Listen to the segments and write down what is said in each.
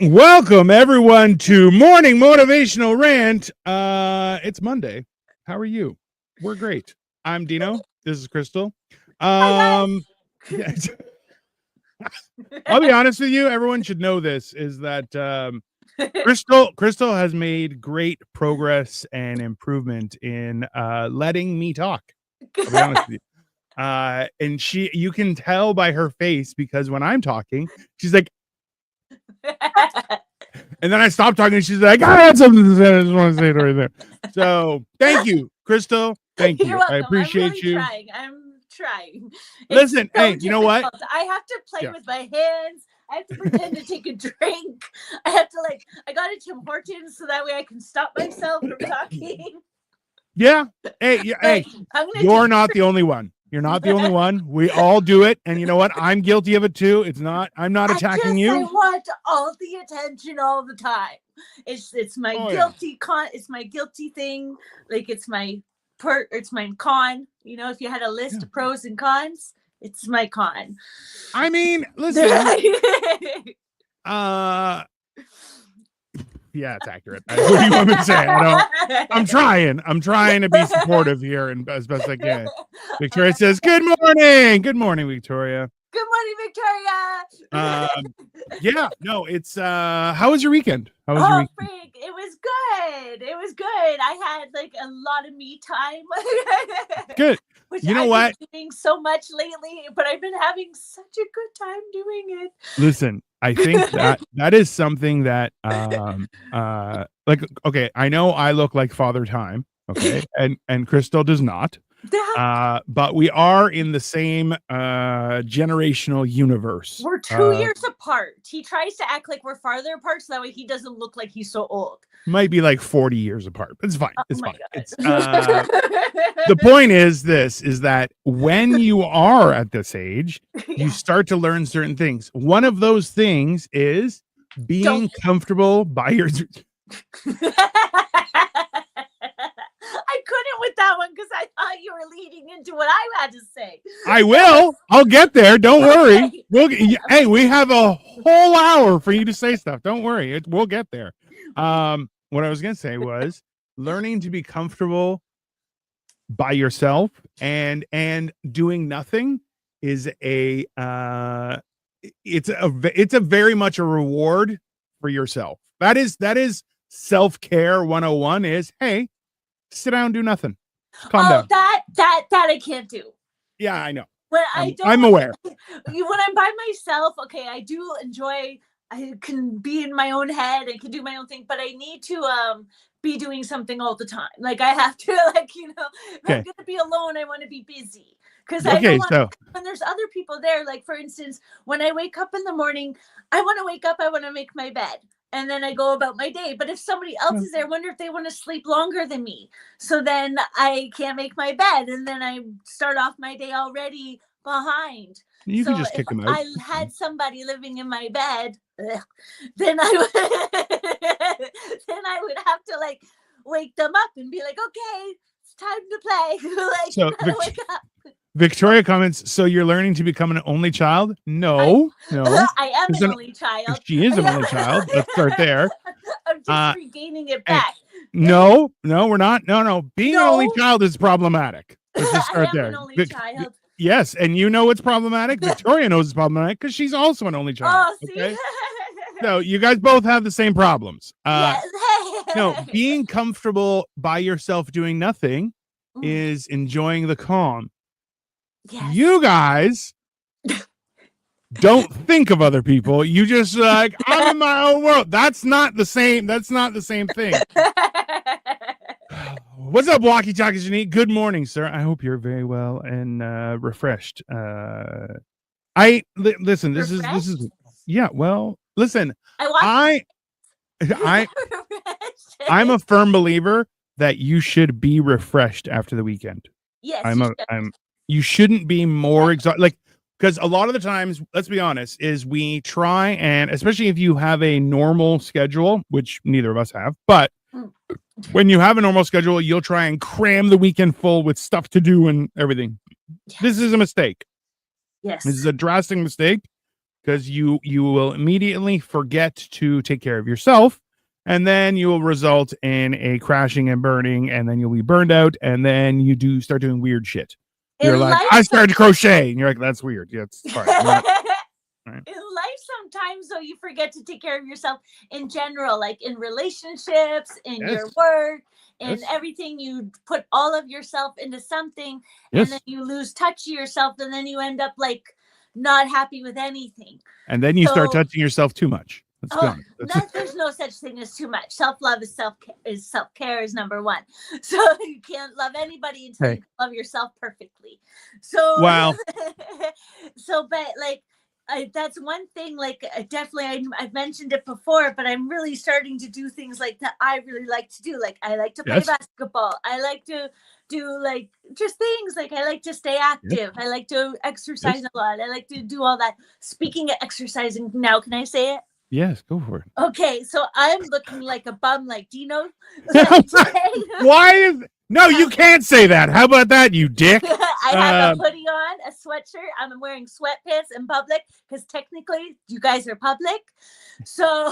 Welcome everyone to Morning Motivational Rant. It's Monday. How are you? We're great. I'm Dino. This is Crystal. Hi Yeah, I'll be honest with you. Everyone should know this is that guys. Crystal has made great progress and improvement in letting me talk. I'll be honest with you. And you can tell by her face because when I'm talking, she's like, and then I stopped talking and she's like, I had something to say. I just want to say it right there. So thank you, Crystal. Thank You're you. welcome. I appreciate I'm really you. trying. I'm trying. Listen, so hey, you know what? difficult. I have to play Yeah. with my hands. I have to pretend to take a drink. I have to I got a Tim Hortons so that way I can stop myself from talking. Yeah. Hey, I'm gonna you're not the only one. You're not the only one. We all do it. And you know what? I'm guilty of it too. I'm not attacking I you. want all the attention all the time. It's my guilty it's my guilty thing. It's my it's my con. You know, if you had a list of pros and cons, it's my con. I mean, listen. Yeah, it's accurate. What do you want me to say? I'm trying to be supportive here and as best I can. Victoria says, "Good morning." Good morning, Victoria. Good morning, Victoria. Yeah, no, it's how was your weekend? How was your weekend? Freak, it was good. It was good. I had a lot of me time. Good. Which you know I've what? been doing so much lately, but I've been having such a good time doing it. Listen, I think that is something that okay, I know I look like Father Time, okay, and Crystal does not. But we are in the same generational universe. We're 2 years apart. He tries to act like we're farther apart so that way he doesn't look like he's so old. Might be like 40 years apart. It's fine. It's fine. It's, the point is that when you are at this age, you start to learn certain things. One of those things is being comfortable by your I couldn't with that one because I thought you were leading into what I had to say. I will. I'll get there. Don't worry. Hey, we have a whole hour for you to say stuff. Don't worry. We'll get there. What I was going to say was learning to be comfortable by yourself and doing nothing is it's a very much a reward for yourself. That is self-care 101 is, hey, sit down, do nothing. Calm down. That I can't do. Yeah, I know. When I'm aware. When I'm by myself, okay, I do enjoy. I can be in my own head. I can do my own thing, but I need to be doing something all the time. I have to, if I'm gonna be alone, I want to be busy because I don't want. When there's other people there, for instance, when I wake up in the morning, I want to wake up. I want to make my bed. And then I go about my day. But if somebody else is there, I wonder if they want to sleep longer than me. So then I can't make my bed. And then I start off my day already behind. You can just kick them out. I had somebody living in my bed, then I would have to wake them up and be like, okay, it's time to play. Wake up. Victoria comments, so you're learning to become an only child? No. I am an only child. She is an only child. Let's start there. I'm just regaining it back. No, we're not. No. Being an only child is problematic. Let's just start there. An only child. Yes, and you know it's problematic. Victoria knows it's problematic because she's also an only child. Oh, see? Okay? So you guys both have the same problems. Yes. No, being comfortable by yourself doing nothing is enjoying the calm. Yes. You guys don't think of other people. You just I'm in my own world. That's not the same thing. What's up, Walkie Talkie Janine? Good morning, sir. I hope you're very well and refreshed. Listen, this is yeah, well, listen. I'm a firm believer that you should be refreshed after the weekend. Yes. You shouldn't be more exhausted. Because a lot of the times, let's be honest, is we try and, especially if you have a normal schedule, which neither of us have, but when you have a normal schedule, you'll try and cram the weekend full with stuff to do and everything. Yes. This is a mistake. Yes. This is a drastic mistake. because you will immediately forget to take care of yourself, and then you will result in a crashing and burning, and then you'll be burned out, and then you start doing weird shit. You're In like, life, I started to crochet, and you're like, that's weird. Yeah, it's fine. Right. in life, sometimes though, you forget to take care of yourself in general, like in relationships, in Yes. your work, in Yes. everything. You put all of yourself into something, Yes. and then you lose touch of yourself, and then you end up like not happy with anything. And then you start touching yourself too much. Let's be honest. There's no such thing as too much. Self-love is self-care is number one. So you can't love anybody until you love yourself perfectly. So wow. but like that's one thing. Like I've mentioned it before, but I'm really starting to do things like that I really like to do. Like I like to play basketball. I like to do like just things like I like to stay active. I like to exercise a lot. I like to do all that. Speaking of exercising now, can I say it? Yes, go for it. Okay, so I'm looking like a bum like Dino. Why is no, you can't say that. How about that, you dick? I have a hoodie on, a sweatshirt. I'm wearing sweatpants in public because technically you guys are public. So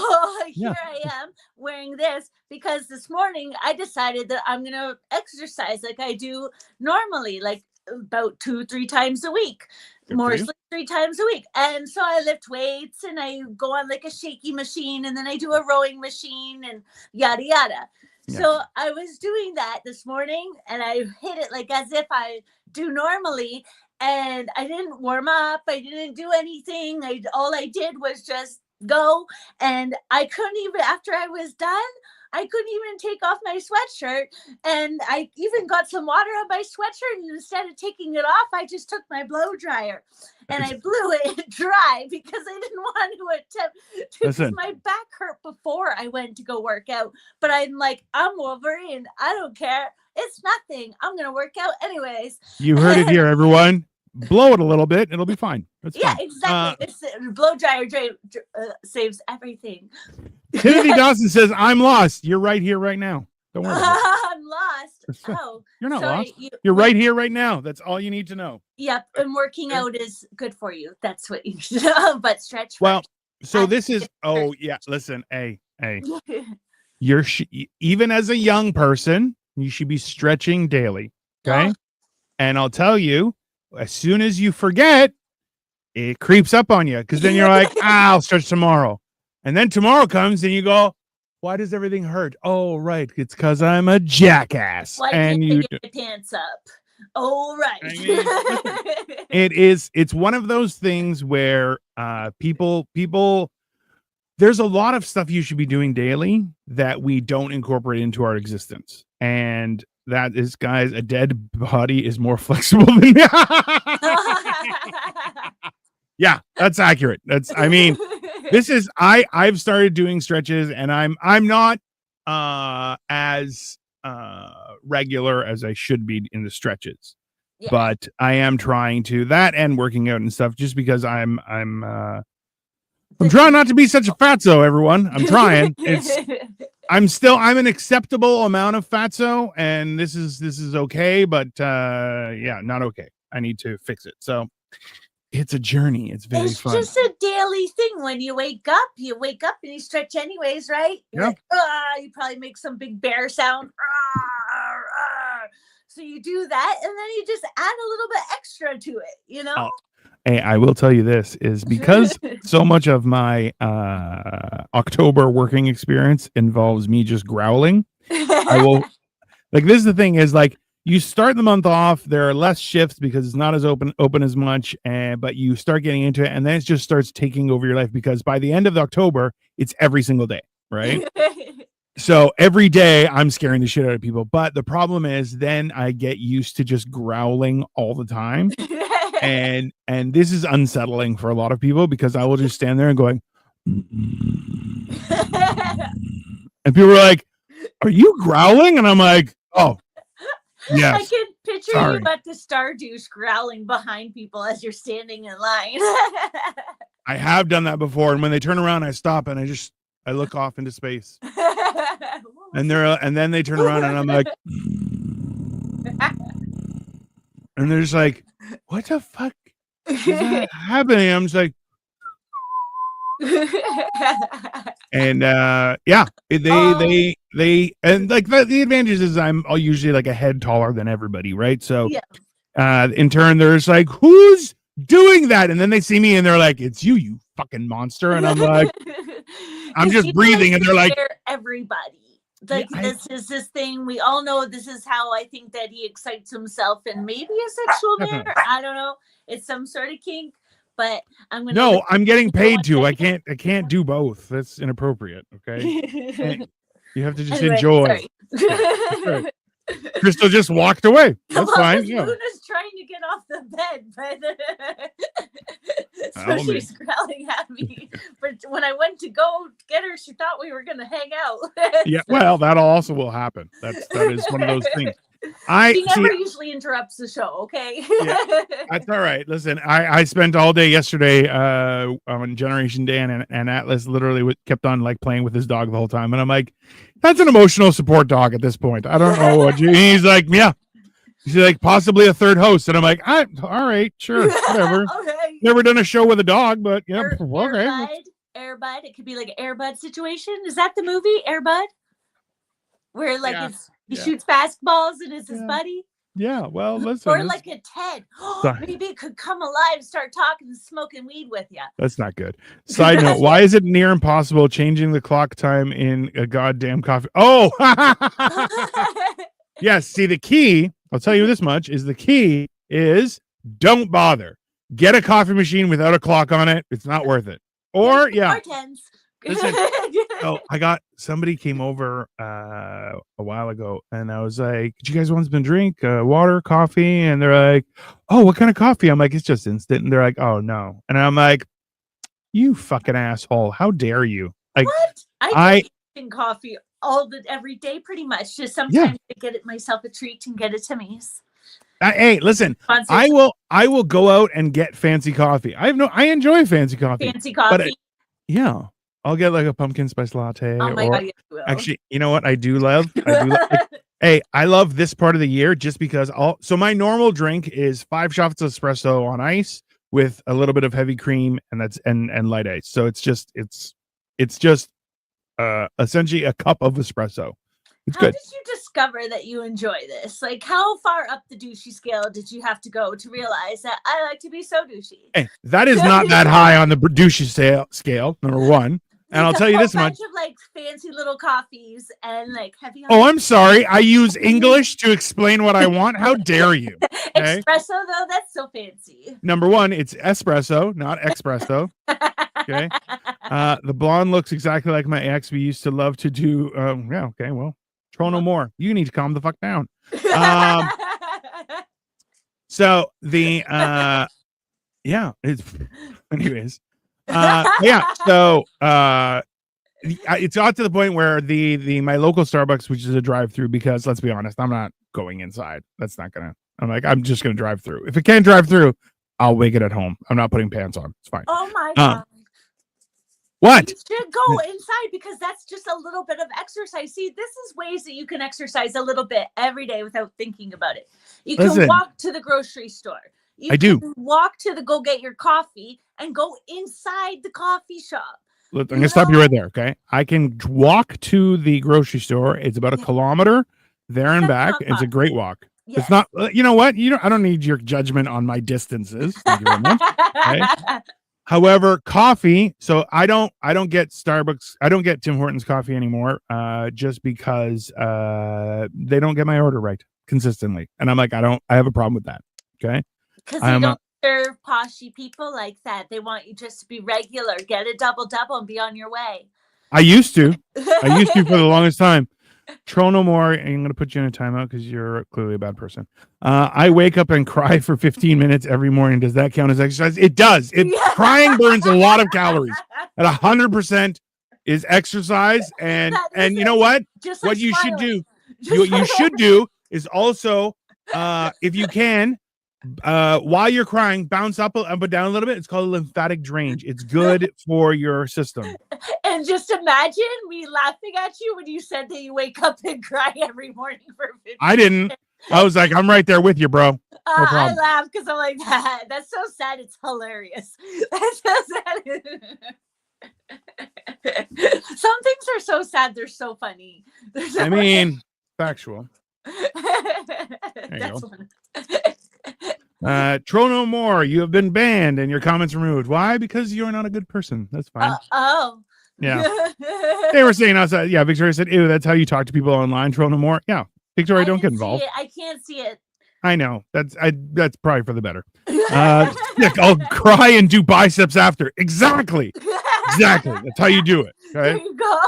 here I am wearing this because this morning I decided that I'm gonna exercise like I do normally, like about 2-3 times a week. Mostly 3 times a week. And so I lift weights and I go on like a shaky machine and then I do a rowing machine and yada yada. Yeah. So I was doing that this morning and I hit it like as if I do normally, and I didn't warm up. I didn't do anything. All I did was just go, and I couldn't even, after I was done, I couldn't even take off my sweatshirt, and I even got some water on my sweatshirt, and instead of taking it off, I just took my blow dryer and I blew it dry because I didn't want to attempt to, because my back hurt before I went to go work out, but I'm like, I'm Wolverine, I don't care, it's nothing, I'm gonna work out anyways. You heard it here, everyone. Blow it a little bit, it'll be fine. That's fine. Exactly. This blow dryer saves everything. Timothy Dawson says, I'm lost. You're right here right now. Don't worry. I'm lost. Oh, you're not lost. You're right here right now. That's all you need to know. Yep. And working out is good for you. That's what you should know. But stretch. Well, so this is, oh yeah, listen, hey, you're even as a young person, you should be stretching daily. Okay. And I'll tell you, as soon as you forget, it creeps up on you, because then you're like, I'll stretch tomorrow. And then tomorrow comes and you go, why does everything hurt? Oh, right. It's because I'm a jackass. Why and can't I get my pants up? Oh, right. I mean, it's one of those things where people, there's a lot of stuff you should be doing daily that we don't incorporate into our existence. And that is, guys, a dead body is more flexible than me. Yeah, that's accurate. That's, I mean, this is, I've started doing stretches, and I'm not as regular as I should be in the stretches, but I am trying to that and working out and stuff, just because I'm trying not to be such a fatso, everyone. I'm trying. I'm an acceptable amount of fatso, and this is okay, but yeah, not okay. I need to fix it. So it's a journey. It's very fun. It's just a daily thing. When you wake up and you stretch anyways, right? Yeah. Like, you probably make some big bear sound. So you do that, and then you just add a little bit extra to it, you know? Oh. Hey, I will tell you this is because so much of my October working experience involves me just growling. I will, like, this is the thing is, like, you start the month off, there are less shifts because it's not as open as much, but you start getting into it, and then it just starts taking over your life, because by the end of October, it's every single day, right? So every day I'm scaring the shit out of people, but the problem is then I get used to just growling all the time. And this is unsettling for a lot of people, because I will just stand there and going, and people are like, are you growling? And I'm like, oh, yes. I can picture you at the Stardouche growling behind people as you're standing in line. I have done that before, and when they turn around, I stop and I look off into space. And then they turn around and I'm like, and they're just like, what the fuck is that happening? I'm just like, And they and like the advantage is I'll usually like a head taller than everybody, right? So in turn there's like, who's doing that? And then they see me and they're like, it's you fucking monster. And I'm like, I'm just breathing, and they're like, everybody. Like, this is this thing. We all know this is how I think that he excites himself in maybe a sexual manner. I don't know. It's some sort of kink, but I'm getting paid to. I can't do both. That's inappropriate. Okay. You have to just enjoy. Sorry. Crystal just walked away. That's fine. Yeah. Luna's trying to get off the bed, but so she's growling at me. But when I went to go get her, she thought we were going to hang out. Yeah, well, that also will happen. That is one of those things. She never usually interrupts the show. Okay. Yeah, that's all right. Listen, I spent all day yesterday on Generation Dan, and Atlas literally kept on like playing with his dog the whole time, and I'm like, that's an emotional support dog at this point. I don't know what he's like. Yeah, he's like possibly a third host, and I'm like, all right, sure, whatever. Okay. Never done a show with a dog, but yeah, okay. Airbud. It could be like an Airbud situation. Is that the movie Airbud? Where like he shoots basketballs and is his buddy. Yeah, well, listen. Or like a Ted. Maybe it could come alive, start talking and smoking weed with you. That's not good. Side note, why is it near impossible changing the clock time in a goddamn coffee? Oh! Yes, see, the key, I'll tell you this much, is don't bother. Get a coffee machine without a clock on it. It's not worth it. Or, listen, somebody came over a while ago, and I was like, "Do you guys want something to drink? Water, coffee?" And they're like, "Oh, what kind of coffee?" I'm like, "It's just instant." And they're like, "Oh no!" And I'm like, "You fucking asshole! How dare you?" Like, what? I drink coffee every day, pretty much. Just sometimes I get it myself a treat and get it to me. Hey, listen, I will go out and get fancy coffee. I enjoy fancy coffee. But I'll get like a pumpkin spice latte. Oh my God, you will. Actually, you know what I do love? Hey, I love this part of the year just because so my normal drink is 5 shots of espresso on ice with a little bit of heavy cream and light ice. So it's just essentially a cup of espresso. It's good. How did you discover that you enjoy this? Like, how far up the douchey scale did you have to go to realize that I like to be so douchey? Hey, that is not that high on the douchey scale, number one. And I'll tell you this much: of like fancy little coffees and like heavy. Oh, I'm sorry. I use English to explain what I want. How dare you? Okay? Espresso, though, that's so fancy. Number one, it's espresso, not espresso. Okay. The blonde looks exactly like my ex. We used to love to do. Okay. Well, troll no more. You need to calm the fuck down. So the it's anyways. So it's got to the point where my local Starbucks, which is a drive-through, because let's be honest, I'm not going inside. I'm just gonna drive through. If it can't drive through, I'll wake it at home. I'm not putting pants on. It's fine. Oh my God. What? You should go inside because that's just a little bit of exercise. See, this is ways that you can exercise a little bit every day without thinking about it. You can walk to the grocery store. You can walk to go get your coffee and go inside the coffee shop. Look, I'm going to stop you right there, okay? I can walk to the grocery store. It's about a kilometer there and back. It's a great walk. Yes. It's not, you know what? I don't need your judgment on my distances. Thank you very much. Okay? However, coffee, so I don't get Starbucks. I don't get Tim Hortons coffee anymore just because they don't get my order right consistently. And I'm like, I have a problem with that. Okay. Because they don't serve poshy people like that. They want you just to be regular, get a double and be on your way. I used to for the longest time. Troll no more. And I'm going to put you in a timeout because you're clearly a bad person. I wake up and cry for 15 minutes every morning. Does that count as exercise? It does. Crying burns a lot of calories. At 100% is exercise. And you know what? What you should do, what you should do is also, if you can, while you're crying, bounce up and down a little bit. It's called a lymphatic drainage. It's good for your system. And just imagine me laughing at you when you said that you wake up and cry every morning for 15 I didn't. I was like, I'm right there with you, bro. No I laugh because I'm like, that's so sad. It's hilarious. That's so sad. sad. They're so funny. I mean, factual. That's go. one. Troll no more. You have been banned and your comments removed. Why? Because you're not a good person. That's fine. Oh. Yeah. They were saying outside. Yeah, Victoria said, ew, that's how you talk to people online. Troll no more. Yeah. Victoria, don't get involved. I can't see it. I know. That's probably for the better. Yeah, I'll cry and do biceps after. Exactly. That's how you do it. Okay. There you go.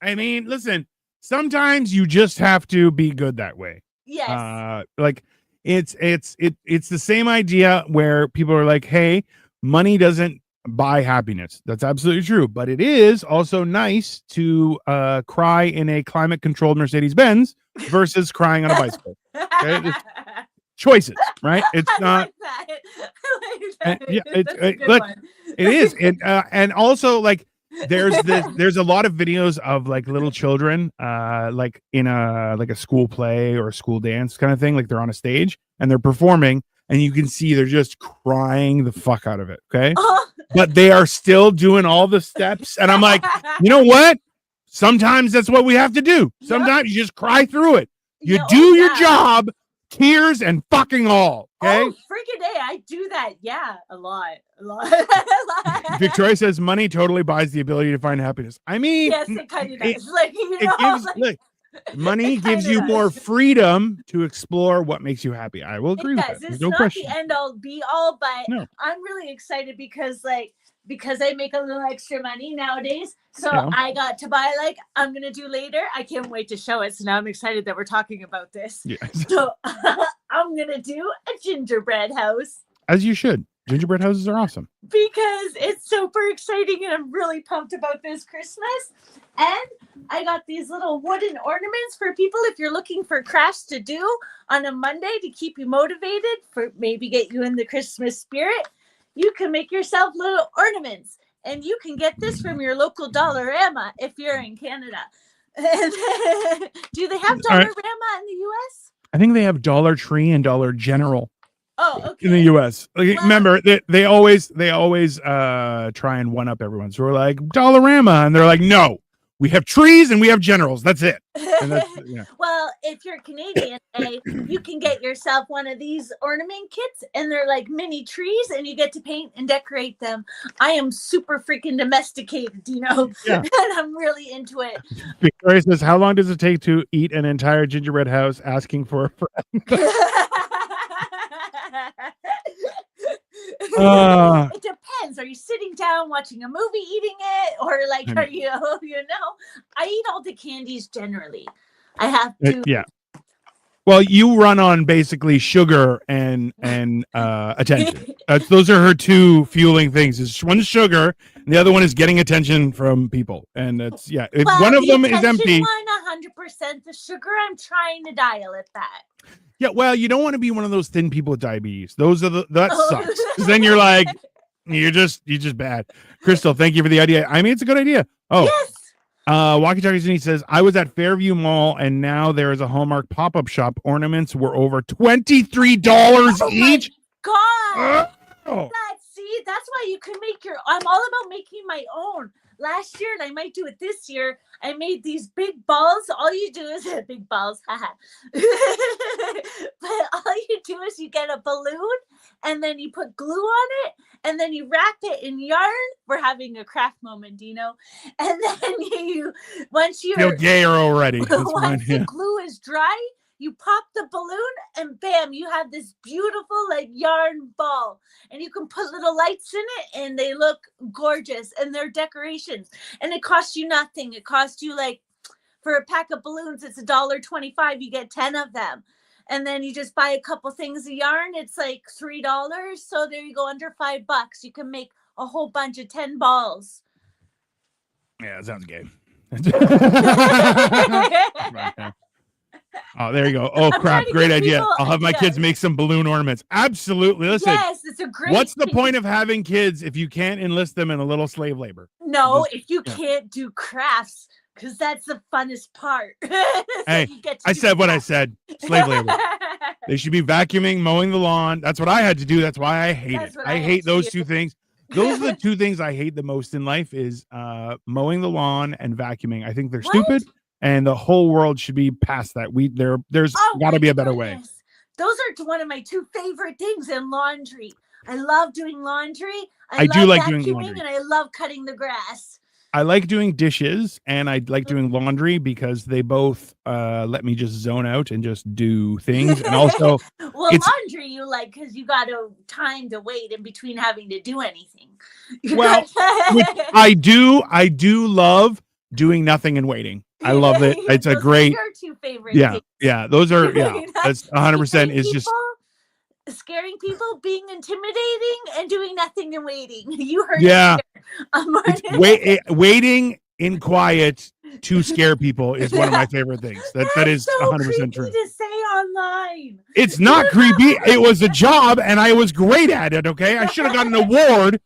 I mean, listen, sometimes you just have to be good that way. Yes. Like it's the same idea where people are like, hey, money doesn't buy happiness. That's absolutely true. But it is also nice to cry in a climate controlled Mercedes-Benz versus crying on a bicycle. Okay? Choices, right? It's not. I like that. Yeah, look, it is. And also like there's a lot of videos of like little children like in a school play or a school dance kind of thing, like they're on a stage and they're performing and you can see they're just crying the fuck out of it. Okay. But they are still doing all the steps and I'm like, you know what, sometimes that's what we have to do. Sometimes you just cry through it. You do your job, tears and fucking all. Okay. Oh, freaking A, I do that. Yeah, a lot. Victoria says money totally buys the ability to find happiness. I mean, yes, it kind of does. Money gives you more freedom to explore what makes you happy. I will agree with that. It's no not question. the end all be all, but No. I'm really excited because I make a little extra money nowadays. So I got to buy I'm going to do later. I can't wait to show it. So now I'm excited that we're talking about this. Yeah. So I'm going to do a gingerbread house. As you should. Gingerbread houses are awesome. Because it's super exciting and I'm really pumped about this Christmas. And I got these little wooden ornaments for people if you're looking for crafts to do on a Monday to keep you motivated, for maybe get you in the Christmas spirit. You can make yourself little ornaments. And you can get this from your local Dollarama if you're in Canada. Do they have Dollarama in the US? I think they have Dollar Tree and Dollar General. Oh, okay. In the US. Remember, they always try and one up everyone. So we're like, Dollarama. And they're like, no, we have trees and we have generals. That's it. And that's, Well, if you're Canadian, you can get yourself one of these ornament kits and they're like mini trees and you get to paint and decorate them. I am super freaking domesticated, Dino, and I'm really into it. Victoria says, how long does it take to eat an entire gingerbread house asking for a friend? It depends. Are you sitting down watching a movie eating it, or are you I eat all the candies generally. I have to. Yeah. Well, you run on basically sugar and attention. Those are her two fueling things. Is one is sugar, and the other one is getting attention from people. And it's if one of them is empty. 100% the sugar. I'm trying to dial it back. Yeah, well, you don't want to be one of those thin people with diabetes. That sucks. Because then you're like, you're just bad. Crystal, thank you for the idea. I mean, it's a good idea. Oh, yes. Walkie Talkies, and he says, I was at Fairview Mall and now there is a Hallmark pop-up shop. Ornaments were over $23 each. God. That's why you can make I'm all about making my own. Last year, and I might do it this year, I made these big balls. All you do is big balls, haha. But all you do is you get a balloon and then you put glue on it and then you wrap it in yarn. We're having a craft moment, Dino. And then once you feel gayer already. Once the glue is dry, you pop the balloon and bam, you have this beautiful yarn ball, and you can put little lights in it and they look gorgeous and they're decorations, and it costs you nothing. It costs you for a pack of balloons, it's $1.25. You get 10 of them. And then you just buy a couple things of yarn. It's $3. So there you go, under $5. You can make a whole bunch of 10 balls. Yeah, it sounds gay. Oh, there you go. Oh, crap. Great idea. I'll have my kids make some balloon ornaments. Absolutely. Listen. Yes, it's a great What's the point of having kids if you can't enlist them in a little slave labor? No, if you can't do crafts, because that's the funnest part. Hey, I said what I said. Slave labor. They should be vacuuming, mowing the lawn. That's what I had to do. That's why I hate it. I hate those two things. Those are the two things I hate the most in life is mowing the lawn and vacuuming. I think they're What? stupid, and the whole world should be past that. There's got to be a better way. Those are one of my two favorite things in laundry. I love doing laundry. I do like doing laundry, and I love cutting the grass. I like doing dishes and I like doing laundry because they both let me just zone out and just do things. And also, laundry you like because you got time to wait in between having to do anything. Well, which I do love doing nothing and waiting. I love it. It's a great. Your two favorite. Yeah, things. yeah. Those are that's 100% is just scaring people, being intimidating, and doing nothing and waiting. You heard it. Waiting in quiet to scare people is one of my favorite things. That is 100% true. To say online. It's not creepy. It was a job, and I was great at it. Okay, I should have got an award.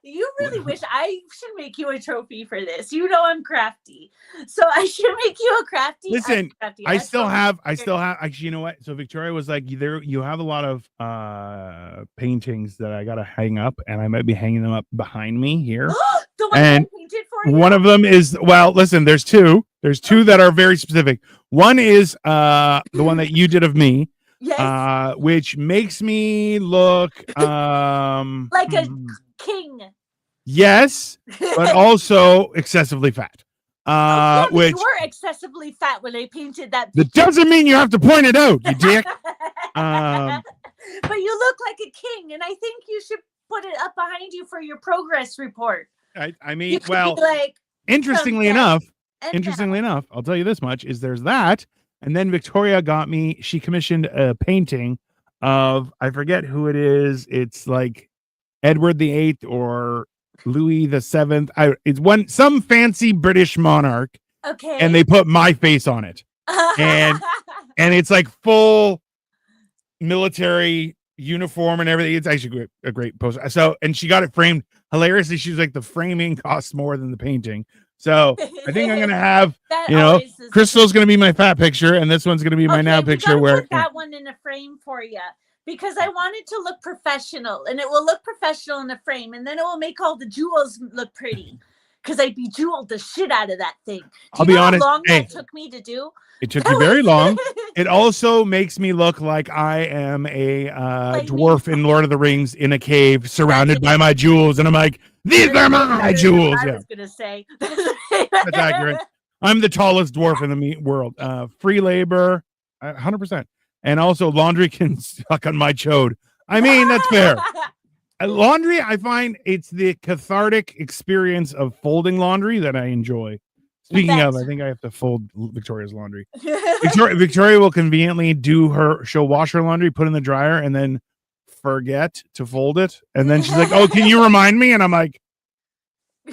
You really wish I should make you a trophy for this. You know I'm crafty, so I should make you a crafty. Listen, I still have. Actually, you know what? So Victoria was like, "There, you have a lot of paintings that I gotta hang up, and I might be hanging them up behind me here." The one I painted for you. One of them is listen. There's two. There's two that are very specific. One is the one that you did of me. Yes. Which makes me look like a king. Yes, but also excessively fat. Which you were excessively fat when I painted that. That doesn't mean you have to point it out, you dick. But you look like a king, and I think you should put it up behind you for your progress report. I mean, well, interestingly enough, I'll tell you this much: is there's that. And then Victoria got me, she commissioned a painting of, I forget who it is. It's like Edward VIII or Louis VII. It's some fancy British monarch. Okay. And they put my face on it. And it's like full military uniform and everything. It's actually a great poster. So, and she got it framed hilariously. She was like, the framing costs more than the painting. So I think I'm gonna have, Crystal's gonna be my fat picture, and this one's gonna be my now picture. Put that one in a frame for you because I want it to look professional, and it will look professional in a frame, and then it will make all the jewels look pretty. Because I bejeweled the shit out of that thing. I'll be honest. How long that took me to do? It took you very long. It also makes me look like I am a dwarf in Lord of the Rings in a cave surrounded by my jewels. And I'm like, these are my jewels. I was going to say. That's accurate. I'm the tallest dwarf in the world. Free labor, 100%. And also laundry can suck on my chode. I mean, that's fair. Laundry, I find it's the cathartic experience of folding laundry that I enjoy. Speaking of, I think I have to fold Victoria's laundry. Victoria will conveniently she'll wash her laundry, put it in the dryer, and then forget to fold it. And then she's like, "Oh, can you remind me?" And I'm like,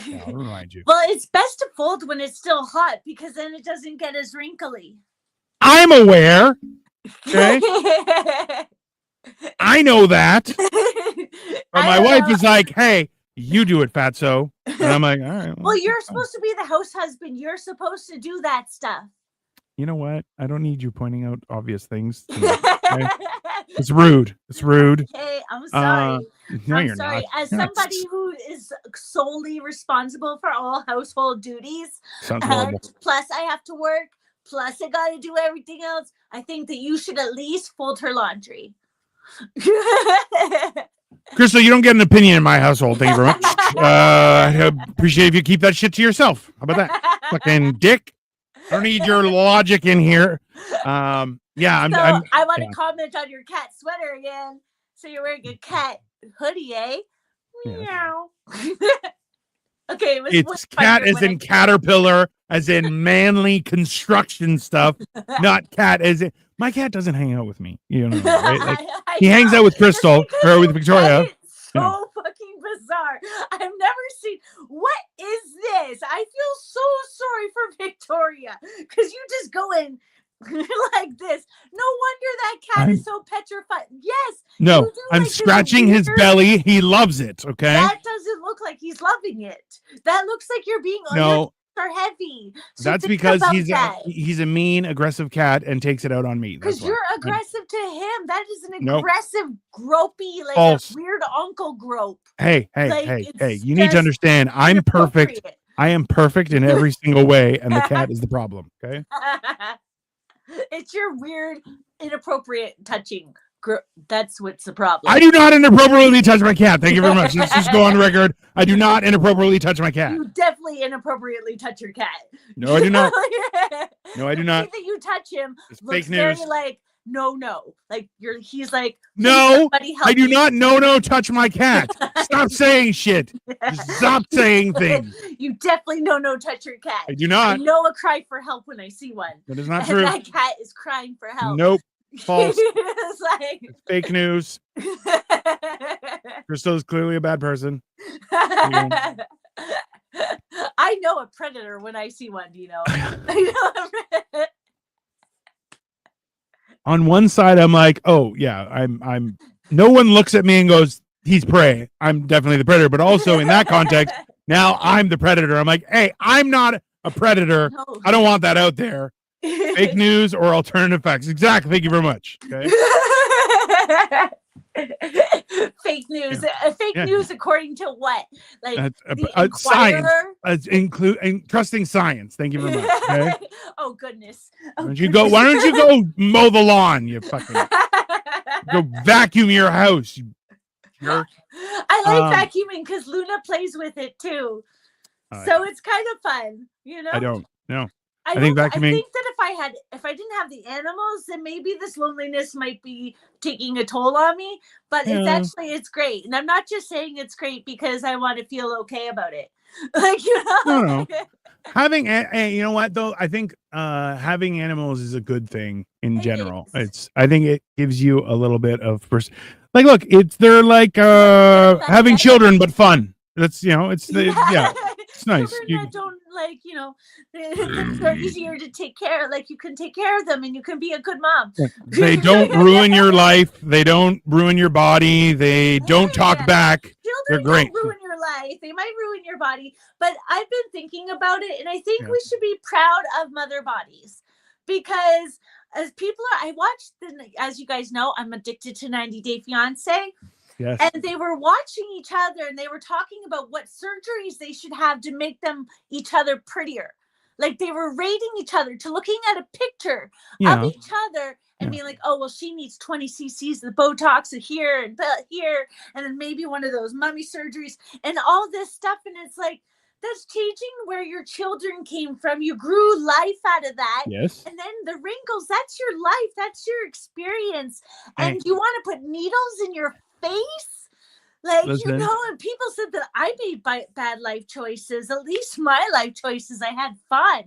"Yeah, I'll remind you." Well, it's best to fold when it's still hot because then it doesn't get as wrinkly. I'm aware. Okay. I know that. But my wife is like, "Hey, you do it, fatso." And I'm like, all right. Well, you're supposed to be the house husband. You're supposed to do that stuff. You know what? I don't need you pointing out obvious things. Okay? It's rude. It's rude. Okay, I'm sorry. No, I'm you're sorry. not. As somebody who is solely responsible for all household duties, and plus I have to work, plus I got to do everything else, I think that you should at least fold her laundry. Crystal, you don't get an opinion in my household. Thank you very much. I appreciate if you keep that shit to yourself. How about that? Fucking dick. I don't need your logic in here. I want to comment on your cat sweater again. So you're wearing a cat hoodie, eh? Meow. Okay, it's cat as in caterpillar, as in manly construction stuff, not cat as in. My cat doesn't hang out with me. You know, right? Like, he hangs out with Crystal or with Victoria. So fucking bizarre. I've never seen. What is this? I feel so sorry for Victoria because you just go in like this. No wonder that cat is so petrified. Yes. No, I'm scratching his belly. He loves it. Okay. That doesn't look like he's loving it. That looks like you're being. No. are heavy. So That's think because about he's that. he's a mean, aggressive cat and takes it out on me. That's Because why. you're aggressive to him. That is an Nope. aggressive, gropey, like False. a weird uncle grope. Hey, Like, hey. it's You need to just understand. I'm perfect. inappropriate. I am perfect in every single way, and the cat is the problem. Okay. It's your weird, inappropriate touching. That's what's the problem. I do not inappropriately touch my cat. Thank you very much. Let's just go on record. I do not inappropriately touch my cat. You definitely inappropriately touch your cat. No, I do not. No, I do not. The way that you touch him It's looks fake news. very like no. Like he's like, No, I do me. not. No, touch my cat. Stop saying shit. Just stop saying things. You definitely no touch your cat. I do not. I know a cry for help when I see one. That is not And true. that cat is crying for help. Nope. False. It's like It's fake news. Crystal is clearly a bad person. Yeah. I know a predator when I see one, Dino. On one side, I'm like, oh yeah, I'm. No one looks at me and goes, he's prey. I'm definitely the predator. But also in that context, now I'm the predator. I'm like, hey, I'm not a predator. No. I don't want that out there. Fake news or alternative facts. Exactly. Thank you very much. Okay. Fake news. Yeah. Fake Yeah. news according to what? Like the science. Inquirer? Trusting science. Thank you very much. Okay. Oh goodness. Why don't you go mow the lawn? You fucking go vacuum your house. You jerk. I like vacuuming because Luna plays with it too. So it's kind of fun, you know. I don't. No. I think vacuuming. I think that if I didn't have the animals, then maybe this loneliness might be taking a toll on me. But it's great, and I'm not just saying it's great because I want to feel okay about it. Like No. Having you know what though, I think having animals is a good thing in general. I think it gives you a little bit of like look, they're like having children but fun. That's it's it's nice. Children that don't they're easier to take care. Like you can take care of them and you can be a good mom. They don't ruin your life. They don't ruin your body. They don't talk back. Children They're great. Don't ruin your life. They might ruin your body. But I've been thinking about it, and I think we should be proud of mother bodies because as I watched as you guys know, I'm addicted to 90 Day Fiance. Yes. And they were watching each other and they were talking about what surgeries they should have to make them each other prettier. Like they were rating each other to looking at a picture of each other and being like, oh, well, she needs 20 cc's of Botox here and here, and then maybe one of those mummy surgeries and all this stuff. And it's like, that's changing where your children came from. You grew life out of that. Yes. And then the wrinkles, that's your life. That's your experience. And you want to put needles in your face? Like, listen, and people said that I made bad life choices. At least my life choices, I had fun.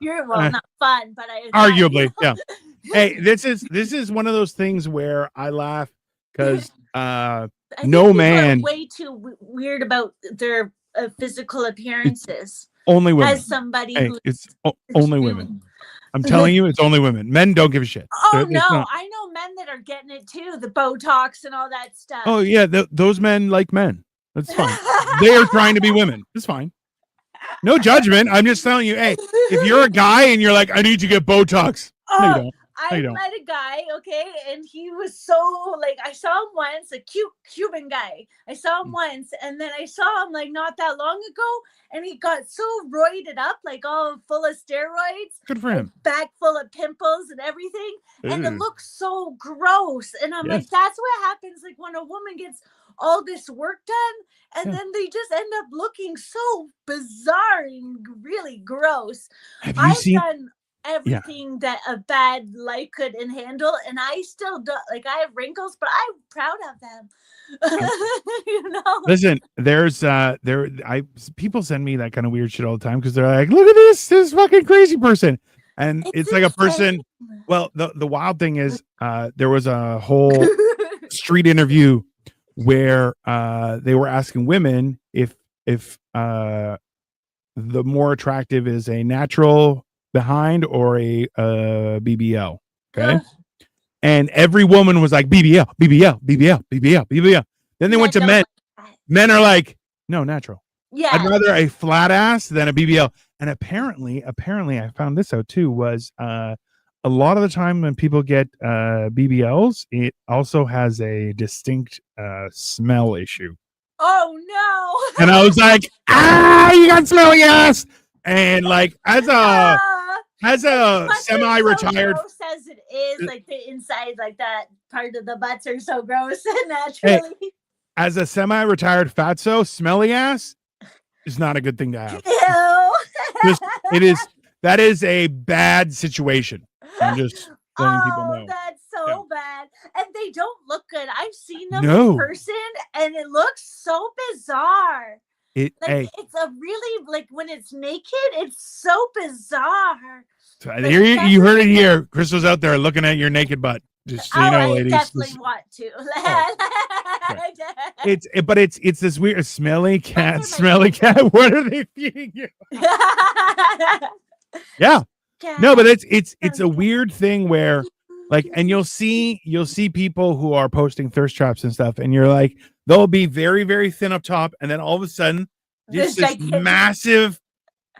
You're not fun, but arguably, yeah. Hey, this is one of those things where I laugh because no man are way too weird about their physical appearances. Only women. As somebody it's only women. I'm telling you, it's only women. Men don't give a shit. Oh no, I know men that are getting it too, the Botox and all that stuff. Oh yeah, those men like men. That's fine. They are trying to be women. It's fine. No judgment. I'm just telling you, hey, if you're a guy and you're like, I need to get Botox. No, you don't. I met a guy, okay, and he was so like, I saw him once, a cute Cuban guy. I saw him once, and then I saw him like not that long ago, and he got so roided up, like all full of steroids. Good for him. Back full of pimples and everything, and it looks so gross. And I'm like, that's what happens, like when a woman gets all this work done, and then they just end up looking so bizarre and really gross. I've done everything that a bad life could handle, and I still do. Like I have wrinkles, but I'm proud of them. Listen, there's people send me that kind of weird shit all the time because they're like, look at this fucking crazy person, and it's like a person. Well, the wild thing is there was a whole street interview where they were asking women if the more attractive is a natural behind or a BBL. Okay. And every woman was like BBL, BBL, BBL, BBL, BBL. Then they went to men. Men are like, no, natural. I'd Yeah. rather a flat ass than a BBL. And apparently, I found this out too, was a lot of the time when people get BBLs, it also has a distinct smell issue. Oh no. And I was like, you got smelly ass. And like as a As much as semi-retired, so gross as it is, like the inside, like that part of the butts are so gross hey, naturally. as a semi-retired fatso, smelly ass is not a good thing to have. Ew. Just that is a bad situation. I'm just letting people know. That's so bad. And they don't look good. I've seen them No. in person and it looks so bizarre. It Like it's a really, like when it's naked, it's so bizarre. so Like, here you heard it here. Crystal's out there looking at your naked butt. Just so you know, I ladies. definitely want to. It's this weird smelly cat. What are they feeding you? Yeah. No, but it's a weird thing where like, and you'll see people who are posting thirst traps and stuff, and you're like, they'll be very, very thin up top, and then all of a sudden just this massive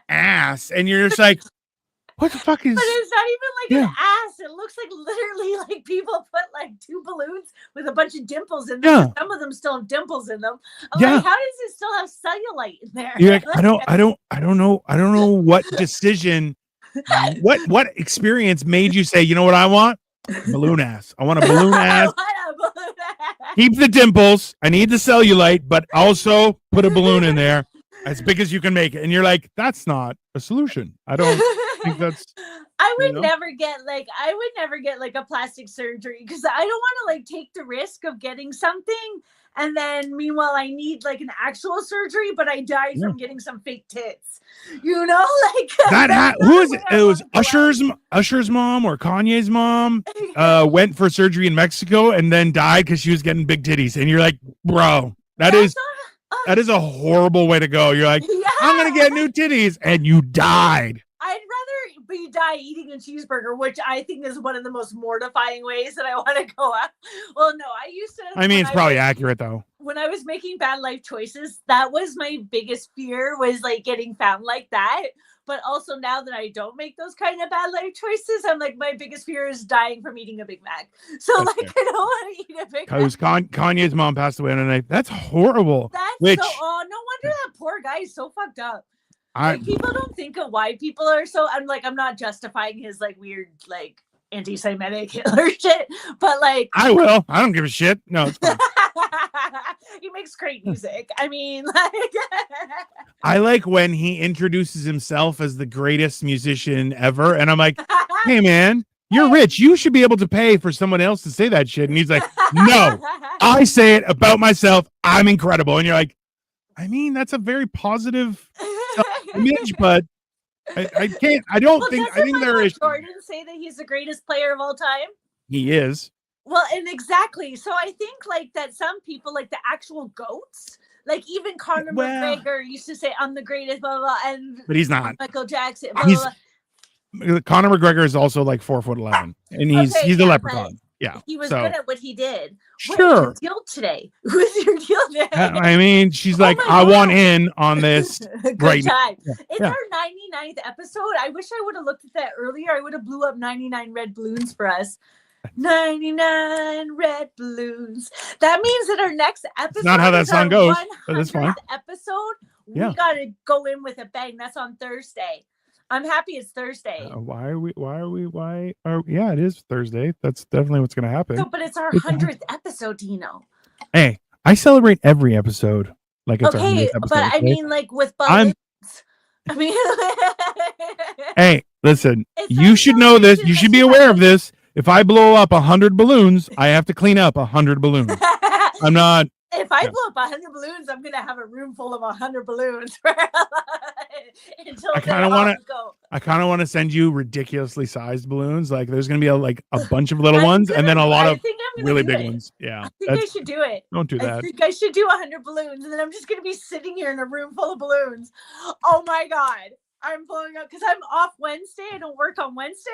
ass, and you're just like, what the fuck is? But it's not even like an ass. It looks like literally like people put like 2 balloons with a bunch of dimples in them. Yeah. Some of them still have dimples in them. I'm Yeah. like, how does it still have cellulite in there? You're like, I don't know what decision, what experience made you say, you know what I want? Balloon ass. I want a balloon ass. Keep the dimples. I need the cellulite, but also put a balloon in there as big as you can make it. And you're like, that's not a solution. I don't think that's. I would never get like a plastic surgery because I don't want to like take the risk of getting something and then meanwhile I need like an actual surgery, but I die from getting some fake tits. You know, like who is it? It was Usher's mom or Kanye's mom went for surgery in Mexico and then died because she was getting big titties. And you're like, bro, that is a horrible way to go. You're like, I'm gonna get new titties, and you died. I'd rather die eating a cheeseburger, which I think is one of the most mortifying ways that I want to go out. Well, no, I used to. I mean, it's probably accurate though. When I was making bad life choices, that was my biggest fear, was like getting found like that. But also now that I don't make those kind of bad life choices, I'm like, my biggest fear is dying from eating a Big Mac. So I don't want to eat a Big Mac. Because Kanye's mom passed away on a night. That's horrible. No wonder that poor guy is so fucked up. Like, people don't think of why people are so. I'm not justifying his like weird like anti-Semitic Hitler shit, but like I will. I don't give a shit. No, it's fine. He makes great music. I mean, like I like when he introduces himself as the greatest musician ever, and I'm like, hey man, you're rich. You should be able to pay for someone else to say that shit. And he's like, no, I say it about myself. I'm incredible. And you're like, I mean, that's a very positive image, but I can't. I don't think. I think there is. Jordan say that he's the greatest player of all time. He is. Well, and exactly. So I think like that some people, like the actual GOATs, like even Conor McGregor used to say, "I'm the greatest," blah blah, blah, but he's not. Michael Jackson. Blah, blah, blah. Conor McGregor is also like 4'11", and he's a leprechaun. Yeah, he was good at what he did. Sure. What's your deal today? Who's your deal today? I mean, she's like, I want in on this. Good time. It's our 99th episode. I wish I would have looked at that earlier. I would have blew up 99 red balloons for us. 99 red balloons. That means that our next episode. It's not how that song goes, but that's fine. Episode. We gotta go in with a bang. That's on Thursday. I'm happy it's Thursday. Yeah, it is Thursday. That's definitely what's going to happen. No, but it's our 100th episode, Dino. Hey, I celebrate every episode. Like it's our 100th episode. But I mean, like with balloons. I mean, hey, listen, you should know this. You should be aware of this. If I blow up 100 balloons, I have to clean up 100 balloons. I'm not. If I blow up 100 balloons, I'm gonna have a room full of 100 balloons. Until I kind of want to send you ridiculously sized balloons. Like there's gonna be a bunch of little ones, and then a lot of really big ones. Yeah, I think I should do it. Don't do that. I think I should do 100 balloons, and then I'm just gonna be sitting here in a room full of balloons. Oh my god! I'm blowing up because I'm off Wednesday. I don't work on Wednesday.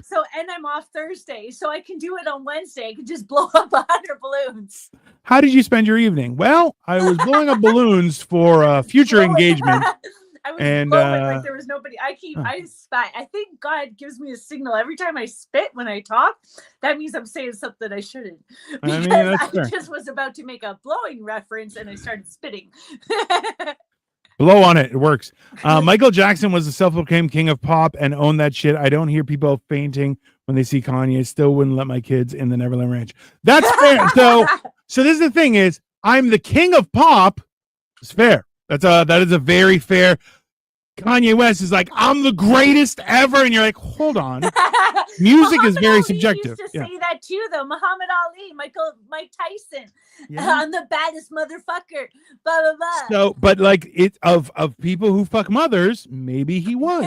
So, and I'm off Thursday. So I can do it on Wednesday. I can just blow up 100 balloons. How did you spend your evening? Well, I was blowing up balloons for a future engagement. I was And blowing like there was nobody. I spat. I think God gives me a signal every time I spit when I talk. That means I'm saying something I shouldn't. Because I just was about to make a blowing reference and I started spitting. Blow on it. It works. Michael Jackson was the self-proclaimed king of pop and owned that shit. I don't hear people fainting when they see Kanye. Still wouldn't let my kids in the Neverland Ranch. That's fair. So this is the thing is, I'm the king of pop. It's fair. That is a very fair. Kanye West is like, I'm the greatest ever, and you're like, hold on. Music is very subjective. Used to say that too, though. Muhammad Ali, Mike Tyson, I'm the baddest motherfucker. Blah blah blah. So, but like it of people who fuck mothers, maybe he was.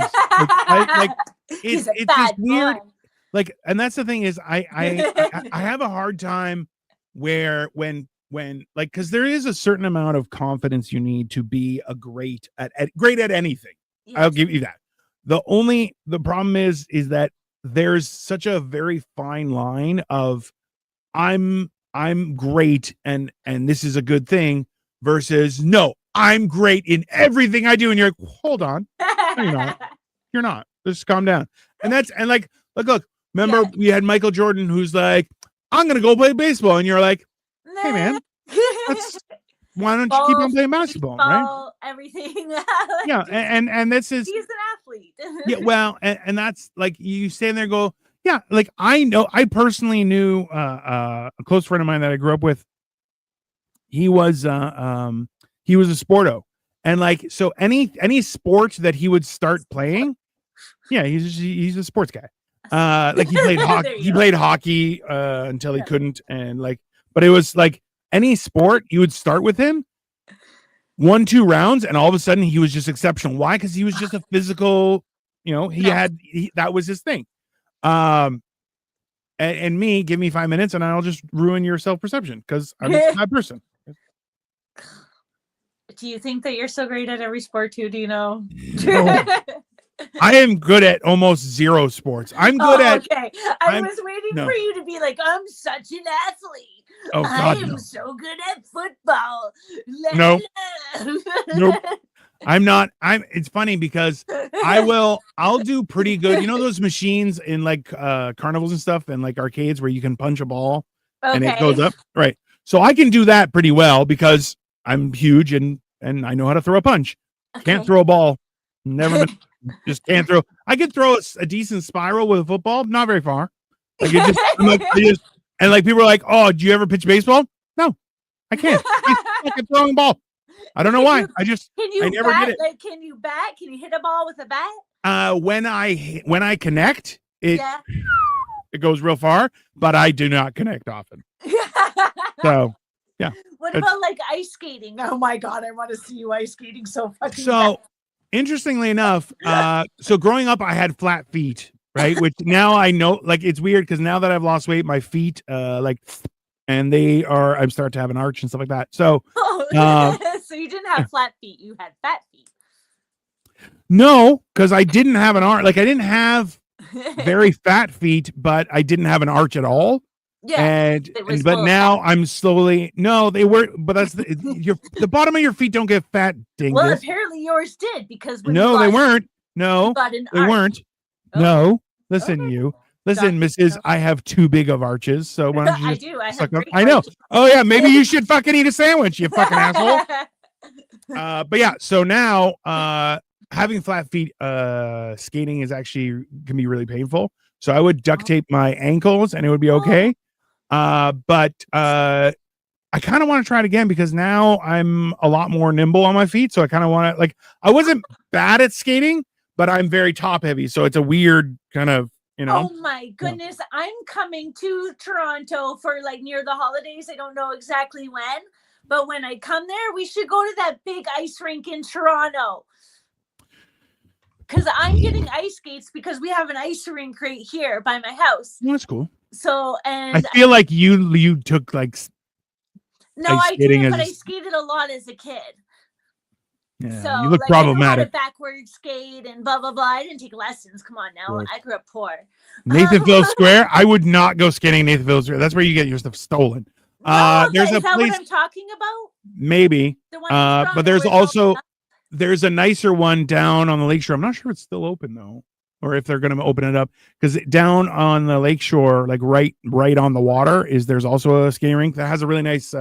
It's this weird. Like, and that's the thing is, I have a hard time where when like, because there is a certain amount of confidence you need to be a great at anything. Yes. I'll give you that. The problem is that there's such a very fine line of I'm great and this is a good thing versus no, I'm great in everything I do, and you're like, hold on, no, you're not. Just calm down. And look, remember we had Michael Jordan who's like, I'm gonna go play baseball, and you're like, hey man, why don't you keep on playing basketball, right? Everything. Yeah, and this is, he's an athlete. Yeah, well, and that's like you stand there and go, yeah, like I personally knew a close friend of mine that I grew up with. He was a sporto, and like so any sport that he would start playing, yeah, he's a sports guy. Like he played hockey. He played hockey until he couldn't, and like, but it was like any sport you would start with him 1-2 rounds, and all of a sudden he was just exceptional. Why? Because he was just a physical. That was his thing. And me, give me 5 minutes, and I'll just ruin your self perception because I'm that person. Do you think that you're so great at every sport too, Dino? No. I am good at almost zero sports. I'm good at. Okay, I was waiting for you to be like, I'm such an athlete. Oh God, I am so good at football. Nope. I'm not. It's funny because I'll do pretty good. You know those machines in like carnivals and stuff and like arcades where you can punch a ball and it goes up, right? So I can do that pretty well because I'm huge and I know how to throw a punch. Okay. Can't throw a ball. Never been. Just can't throw. I could throw a decent spiral with a football, not very far. Like and like people are like, "Oh, do you ever pitch baseball?" No, I can't. I can throw a ball. I don't know why. I never did it. Like, can you bat? Can you hit a ball with a bat? When I connect, it goes real far, but I do not connect often. So, yeah. What about like ice skating? Oh my God, I want to see you ice skating so fucking bad. Interestingly enough, so growing up, I had flat feet, right? Which now I know, like, it's weird because now that I've lost weight, my feet, and I'm starting to have an arch and stuff like that. So, so you didn't have flat feet, you had fat feet. No, because I didn't have an arch. Like, I didn't have very fat feet, but I didn't have an arch at all. Yeah, but now I'm slowly. No, they were, but that's the bottom of your feet don't get fat. Dingus. Well, apparently yours did because they weren't. No, they weren't. Oh. No, listen, Mrs. I have too big of arches, so why don't you? I do. I know. Oh yeah, maybe you should fucking eat a sandwich, you fucking asshole. But yeah, so now having flat feet, skating can be really painful. So I would duct tape my ankles, and it would be okay. But I kind of want to try it again because now I'm a lot more nimble on my feet. So I kind of want to, like, I wasn't bad at skating, but I'm very top heavy. So it's a weird kind of, Oh my goodness. Yeah. I'm coming to Toronto for like near the holidays. I don't know exactly when, but when I come there, we should go to that big ice rink in Toronto. Because I'm getting ice skates because we have an ice rink right here by my house. Well, that's cool. So, and I feel like you took like no, I didn't, but I skated a lot as a kid. Yeah, So you look like I know how to problematic. backward skate and blah blah blah. I didn't take lessons. Come on now. Course. I grew up poor. Nathanville Square. I would not go skating Nathanville Square. That's where you get your stuff stolen. No, There's is a that what place, I'm talking about? maybe. The one in Toronto But there's where it's all also up? there's a nicer one down on the lakeshore. I'm not sure if it's still open though, or if they're going to open it up, because down on the lakeshore, like right on the water, there's also a skating rink that has a really nice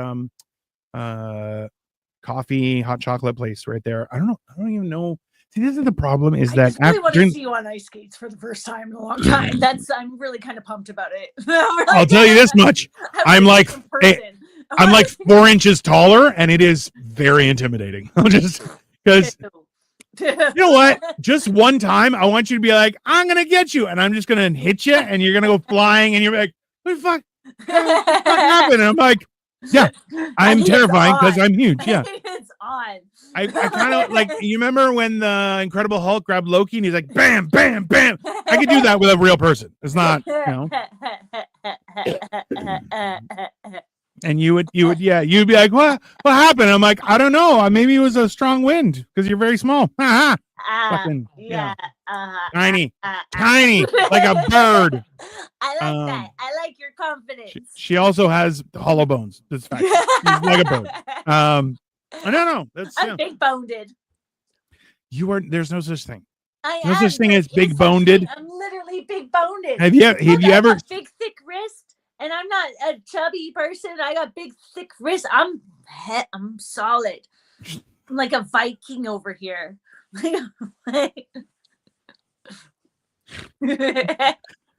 coffee, hot chocolate place right there. I don't even know. See, this is the problem, is I that just really want to during, see you on ice skates for the first time in a long time. I'm really kind of pumped about it. I'll tell you this much. I'm like, I'm like 4 inches taller, and it is very intimidating. Just because, you know what? Just one time, I want you to be like, I'm gonna get you, and I'm just gonna hit you, and you're gonna go flying, and you're like, what the fuck? What the fuck happened? And I'm like, yeah, I'm terrifying because I'm huge. Yeah, it's on. I kind of like, you remember when the Incredible Hulk grabbed Loki and he's like, bam, bam, bam. I could do that with a real person. It's not, you know. And you'd be like, what happened? I'm like, I don't know. Maybe it was a strong wind because you're very small. Fucking, yeah. Tiny, like a bird. I like that. I like your confidence. She also has hollow bones. That's fact. She's like a bird. I don't know. I'm big boned. You are. There's no such thing. No such thing as big boned. I'm literally big boned. Have you ever? Big thick wrist, and I'm not a chubby person. I got big thick wrist. I'm solid. I'm like a Viking over here.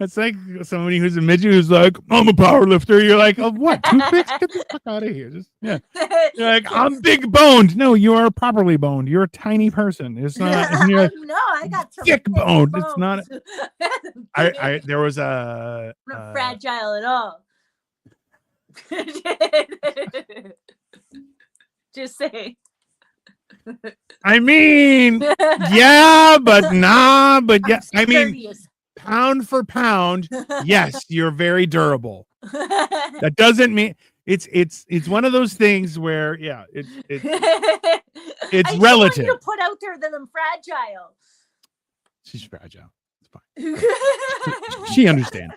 It's like somebody who's a midget who's like, I'm a power lifter. You're like, of what? Toothpicks? Get the fuck out of here. You're like, I'm big boned. No, you are properly boned. You're a tiny person. It's not. No, I got some thick boned. It's not. I there was a. not fragile at all. Just say. I mean, yeah, but nah, but yeah. I mean, pound for pound, yes, you're very durable. That doesn't mean it's one of those things where, yeah, it's relative. To put out there that I'm fragile. She's fragile. It's fine. She understands.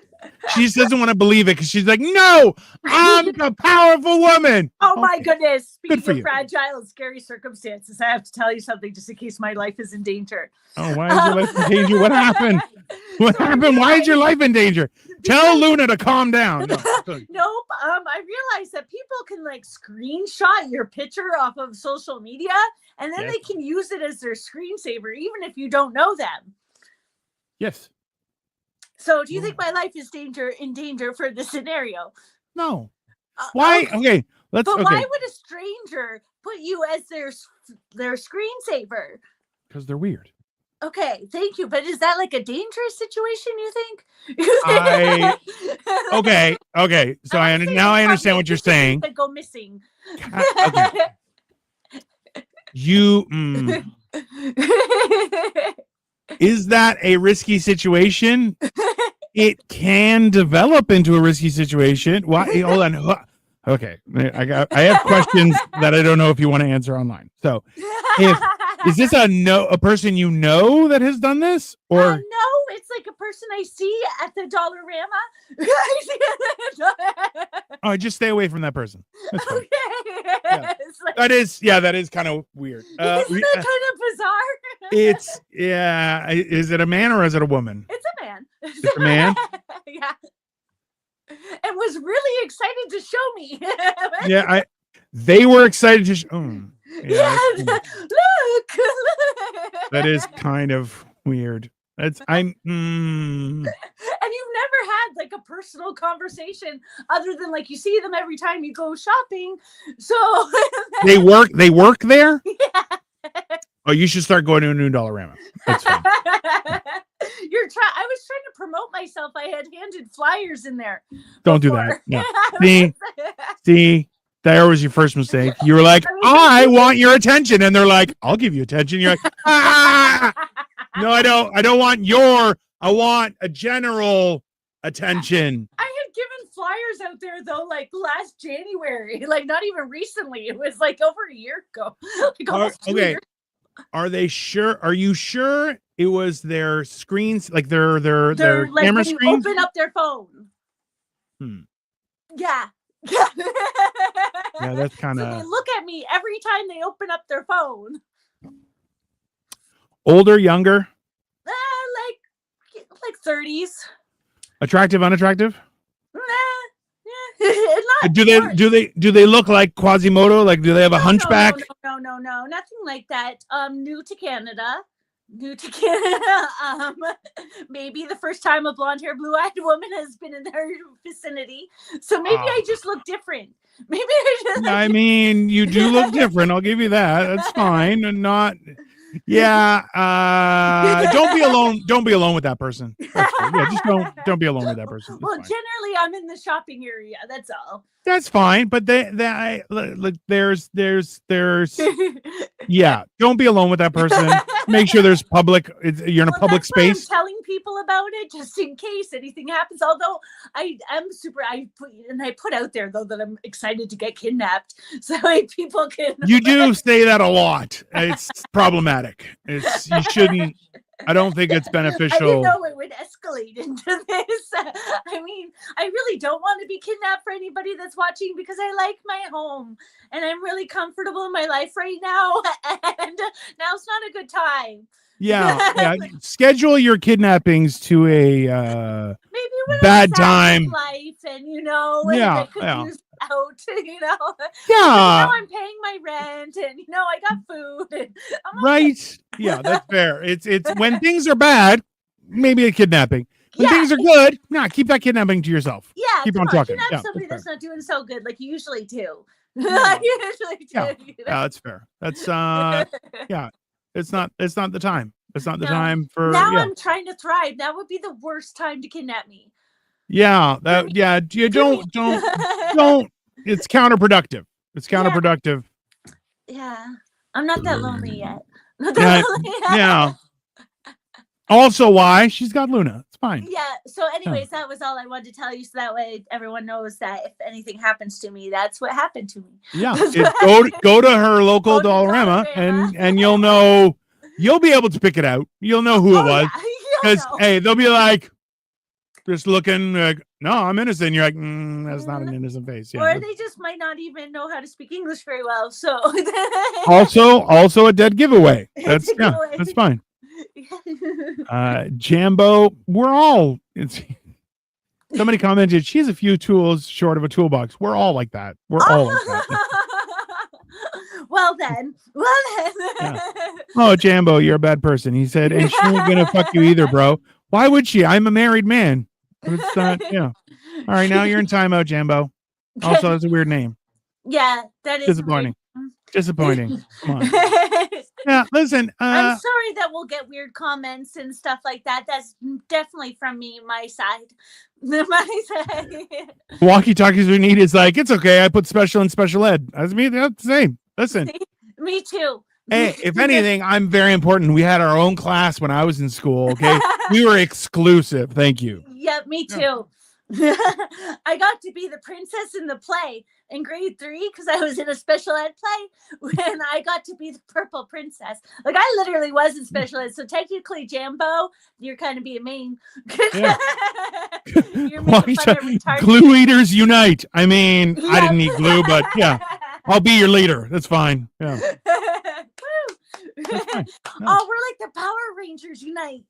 She just doesn't want to believe it because she's like, no, I'm a powerful woman. Oh my goodness. Speaking of you. fragile and scary circumstances, I have to tell you something just in case my life is in danger. Oh, why is your life in danger? What happened? What happened? Why is your life in danger? Tell Luna to calm down. No. Nope. I realized that people can like screenshot your picture off of social media, and then they can use it as their screensaver, even if you don't know them. Yes. So do you think my life is in danger for this scenario? No. Why? Okay. Why would a stranger put you as their screensaver? Because they're weird. Okay, thank you. But is that like a dangerous situation, you think? Okay. So now I understand what you're saying. That go missing. Okay. Is that a risky situation? It can develop into a risky situation. Why? Hold on. Okay, I have questions that I don't know if you want to answer online. So, is this a person you know that has done this, or no? It's like a person I see at the Dollarama. Oh, just stay away from that person. That's fine. Okay. Yeah. Like, that is kind of weird. Isn't that kind of bizarre? Is it a man or is it a woman? It's a man. It's a man. Yeah. And was really excited to show me. They were excited to show. Look. That is kind of weird. And you've never had like a personal conversation other than like you see them every time you go shopping. So they work there? Yeah. Oh, you should start going to a new Dollarama. That's fine. I was trying to promote myself. I had handed flyers in there. Don't do that. No. See, there was your first mistake. You were like, I want your attention. And they're like, I'll give you attention. You're like, no, I don't. I don't want I want a general attention. I had given flyers out there though, like last January, like not even recently. It was like over a year ago. Like almost 2 years. Are they sure? Are you sure it was their screens, like their They're like camera when you screens? open up their phone. Hmm. Yeah. Yeah, that's kind So they of look at me every time they open up their phone. older, younger, Like 30s. attractive, unattractive. Not Do they look like Quasimodo? Like, do they have a hunchback? No, nothing like that. New to Canada. Maybe the first time a blonde hair, blue-eyed woman has been in their vicinity. So maybe I just look different. Maybe I just. I mean, you do look different. I'll give you that. That's fine. And not. Yeah. Don't be alone. Don't be alone with that person. That's fair. Yeah, just don't be alone with that person. That's Well, fine. generally, I'm in the shopping area. That's all. That's fine. But there's yeah. Don't be alone with that person. Make sure there's you're in a public space. I'm telling people about it just in case anything happens. Although I put out there though that I'm excited to get kidnapped, so people can. You do say that a lot. It's problematic. You shouldn't. I don't think it's beneficial. I didn't know it would escalate into this. I mean, I really don't want to be kidnapped for anybody that's watching because I like my home and I'm really comfortable in my life right now. And now's not a good time. Yeah. Schedule your kidnappings to a maybe when bad time. Life and Yeah. use out, Yeah. I'm paying my rent and I got food. And right. Okay. Yeah, that's fair. It's when things are bad, maybe a kidnapping. When things are good, keep that kidnapping to yourself. Yeah, keep on talking. Kidnap somebody that's not doing so good, like you usually do. Yeah, that's fair. That's It's not the time. It's not the time for. Now I'm trying to thrive. That would be the worst time to kidnap me. Yeah, you don't. It's counterproductive. It's counterproductive. Yeah, I'm not that lonely yet. Yeah. Also, why she's got Luna. It's fine. Yeah. So, anyways, that was all I wanted to tell you, so that way everyone knows that if anything happens to me, that's what happened to me. Yeah. Go to her local Dollarama, and you'll know. You'll be able to pick it out. You'll know who it was. Because hey, they'll be like, just looking like, no, I'm innocent. You're like, that's not an innocent face. Yeah, or they just might not even know how to speak English very well. So also a dead giveaway. That's fine. Jambo, somebody commented, she has a few tools short of a toolbox. We're all like that. We're all like that. Well then. Yeah. Oh, Jambo, you're a bad person. He said, and she ain't gonna fuck you either, bro. Why would she? I'm a married man. It's not, All right, now you're in timeout, Jambo. Also, that's a weird name. Yeah, that is disappointing. Disappointing. Come on. Yeah, listen. I'm sorry that we'll get weird comments and stuff like that. That's definitely from my side. Walkie-talkies we need is like, it's okay. I put special in special ed. That's me. That's the same. Listen. Me too. Hey, if anything, I'm very important. We had our own class when I was in school. Okay, we were exclusive. Thank you. Yeah, me too. I got to be the princess in the play in grade 3 because I was in a special ed play when I got to be the purple princess. Like I literally was in special ed. So technically, Jambo, you're kind of being mean. Yeah. You're making fun of retarded. Glue eaters unite. I mean, I didn't need glue, but yeah, I'll be your leader. That's fine. Yeah. That's fine. No. Oh, we're like the Power Rangers unite.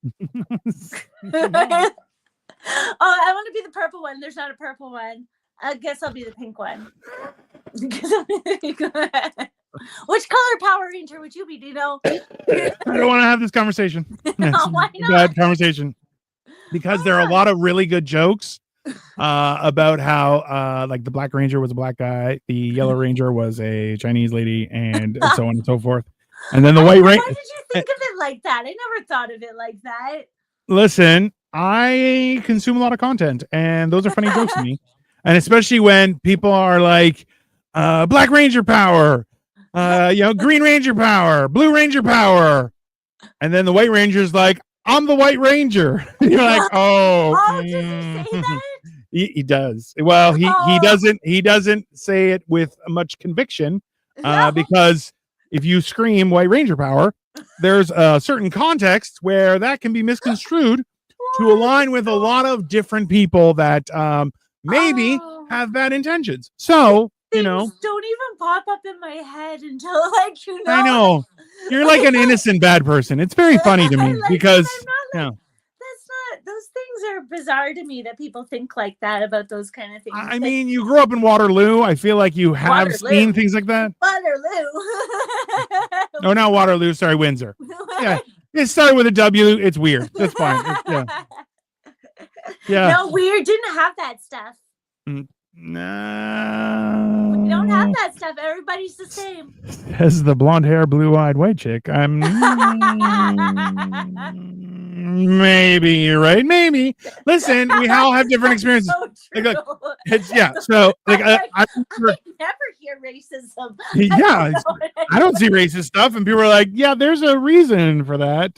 Oh, I want to be the purple one. There's not a purple one. I guess I'll be the pink one. Which color Power Ranger would you be, Dino? I don't want to have this conversation. Why not? Bad conversation. Because there are a lot of really good jokes about how like the Black Ranger was a black guy, the Yellow Ranger was a Chinese lady, and so on and so forth. And then the White Ranger. Why did you think of it like that? I never thought of it like that. Listen, I consume a lot of content, and those are funny jokes to me. And especially when people are like, Black Ranger power, Green Ranger power, Blue Ranger power. And then the White Ranger's like, I'm the White Ranger. You're like, oh. Does he say that? He does. Well, he doesn't say it with much conviction, because if you scream White Ranger power, there's a certain context where that can be misconstrued to align with a lot of different people that maybe have bad intentions. So, Things don't even pop up in my head until like I know you're like an innocent bad person. It's very funny to me because those things are bizarre to me that people think like that about those kind of things. I mean, you grew up in Waterloo. I feel like you have seen things like that. Waterloo. No, not Waterloo. Sorry, Windsor. Yeah, it started with a W. It's weird. That's fine. Yeah. No, weird. Didn't have that stuff. No. We don't have that stuff. Everybody's the same. As the blonde hair, blue-eyed white chick, I'm maybe you're right. Maybe. Listen, we all have different experiences. So I never hear racism. Yeah, I don't see racist stuff, and people are like, "Yeah, there's a reason for that."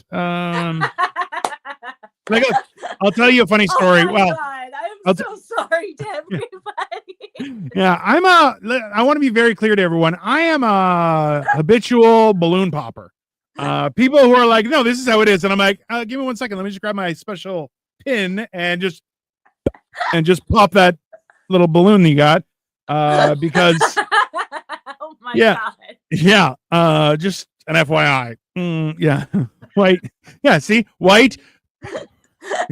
I'll tell you a funny story. Oh my God, I'm so sorry to everybody. Yeah, I want to be very clear to everyone. I am a habitual balloon popper. People who are like, no, this is how it is. And I'm like, give me 1 second. Let me just grab my special pin and just pop that little balloon that you got. Because oh my God. Yeah. Just an FYI. Yeah. White. Yeah. See, white.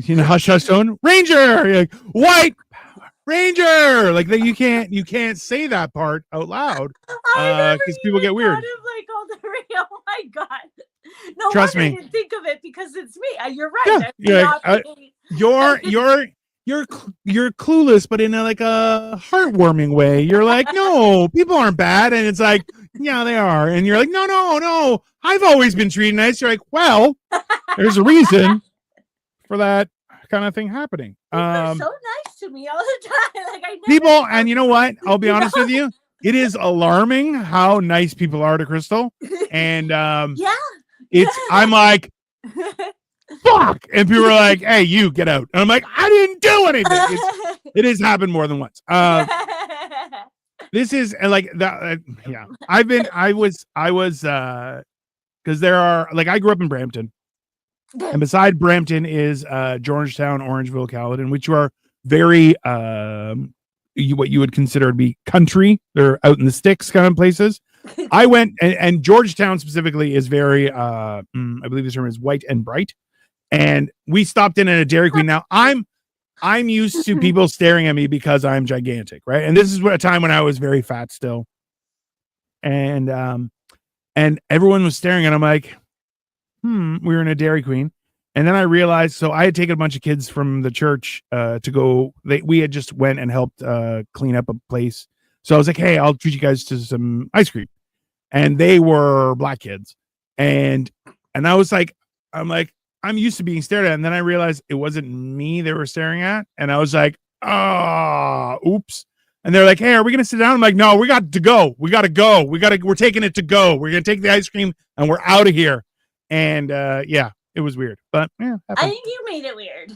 You know, hush hush tone. Ranger. You're like, white Ranger. Like that. You can't say that part out loud. Because people get weird. Oh my God. No, trust me. I didn't think of it because it's me. You're right. Yeah, you're clueless, but in a heartwarming way. You're like, no, people aren't bad, and it's like, yeah, they are, and you're like, no, I've always been treated nice. You're like, well, there's a reason for that kind of thing happening. You're so nice to me all the time. Like I people, and you know what? I'll be honest with you. It is alarming how nice people are to Crystal, and I'm like, fuck, and people are like, hey, you get out, and I'm like, I didn't do anything. It has happened more than once. This is like that. Yeah, I was because there are I grew up in Brampton, and beside Brampton is Georgetown, Orangeville, Caledon, which are very what you would consider to be country. They're out in the sticks kind of places. I went and Georgetown specifically is very I believe the term is white and bright. And we stopped in at a Dairy Queen. Now I'm used to people staring at me because I'm gigantic, right? And this is a time when I was very fat still. And everyone was staring, and I'm like, we were in a Dairy Queen. And then I realized, so I had taken a bunch of kids from the church to go. We had just went and helped clean up a place. So I was like, hey, I'll treat you guys to some ice cream. And they were black kids. And I was like, I'm used to being stared at. And then I realized it wasn't me they were staring at. And I was like, oops. And they're like, hey, are we going to sit down? I'm like, no, we got to go. We got to go. We're taking it to go. We're going to take the ice cream and we're out of here. And it was weird, but yeah. I think you made it weird.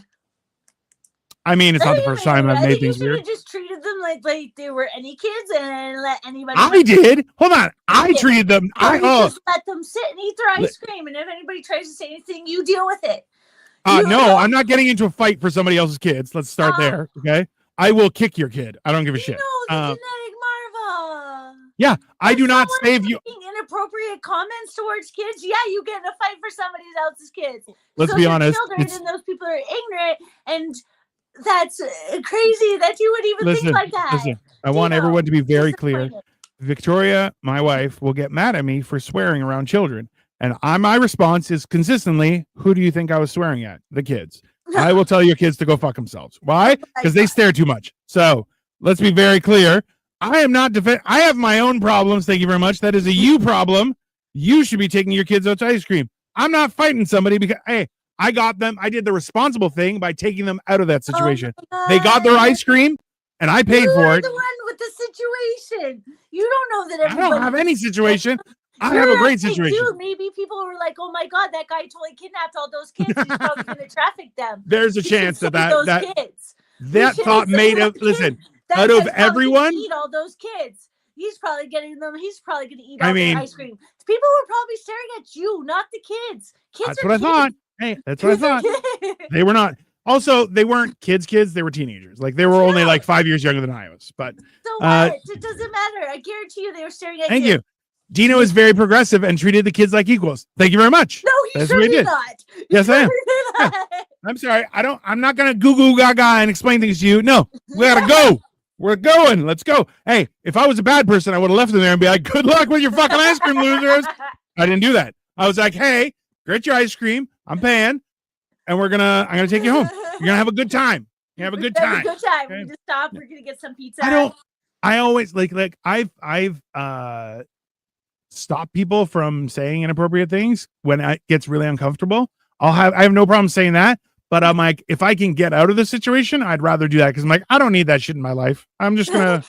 I mean, it's not the first time I've made things weird. You just treated them like they were any kids and let anybody. I did. Hold on. I treated them. Just let them sit and eat their ice cream, and if anybody tries to say anything, you deal with it. No, I'm not getting into a fight for somebody else's kids. Let's start there, okay? I will kick your kid. I don't give a shit. The genetic marvel. Yeah, I do not save you. Inappropriate comments towards kids. Yeah, you get in a fight for somebody else's kids. Let's be honest. Children and those people are ignorant, and that's crazy that you would even think like that. Listen, I want everyone to be very clear. Victoria, my wife, will get mad at me for swearing around children, and my response is consistently, "Who do you think I was swearing at? The kids." I will tell your kids to go fuck themselves. Why? Because they stare too much. So let's be very clear. I am not I have my own problems. Thank you very much. That is a you problem. You should be taking your kids out to ice cream. I'm not fighting somebody because, hey, I got them. I did the responsible thing by taking them out of that situation. They got their ice cream and I paid for it. The one with the situation. You don't know that everybody. I don't have any situation. I have a great situation. Dude, maybe people were like, "Oh my God, that guy totally kidnapped all those kids. He's probably going to traffic them." There's a chance that kids. That thought made of listen. Out of everyone, eat all those kids. He's probably getting them. He's probably going to eat I all mean, their ice cream. People were probably staring at you, not the kids. Kids that's are what I kids. thought. Hey, that's what I thought. They were not. Also, they weren't kids. They were teenagers. Like they were only like 5 years younger than I was. But so what? It doesn't matter. I guarantee you, they were staring at you. Thank you. Dino is very progressive and treated the kids like equals. Thank you very much. No, he sure did not. Yes, I am. Yeah. I'm sorry. I'm not gonna goo goo gaga and explain things to you. No, we gotta go. We're going. Let's go. Hey, if I was a bad person, I would have left them there and be like, "Good luck with your fucking ice cream, losers." I didn't do that. I was like, "Hey, get your ice cream. I'm paying, and I'm gonna take you home. You're gonna have a good time. You have a good time. Good time. Okay? We just stop. We're gonna get some pizza. I always like I've stopped people from saying inappropriate things when it gets really uncomfortable. I have no problem saying that, but I'm like, if I can get out of the situation, I'd rather do that because I'm like, I don't need that shit in my life. I'm gonna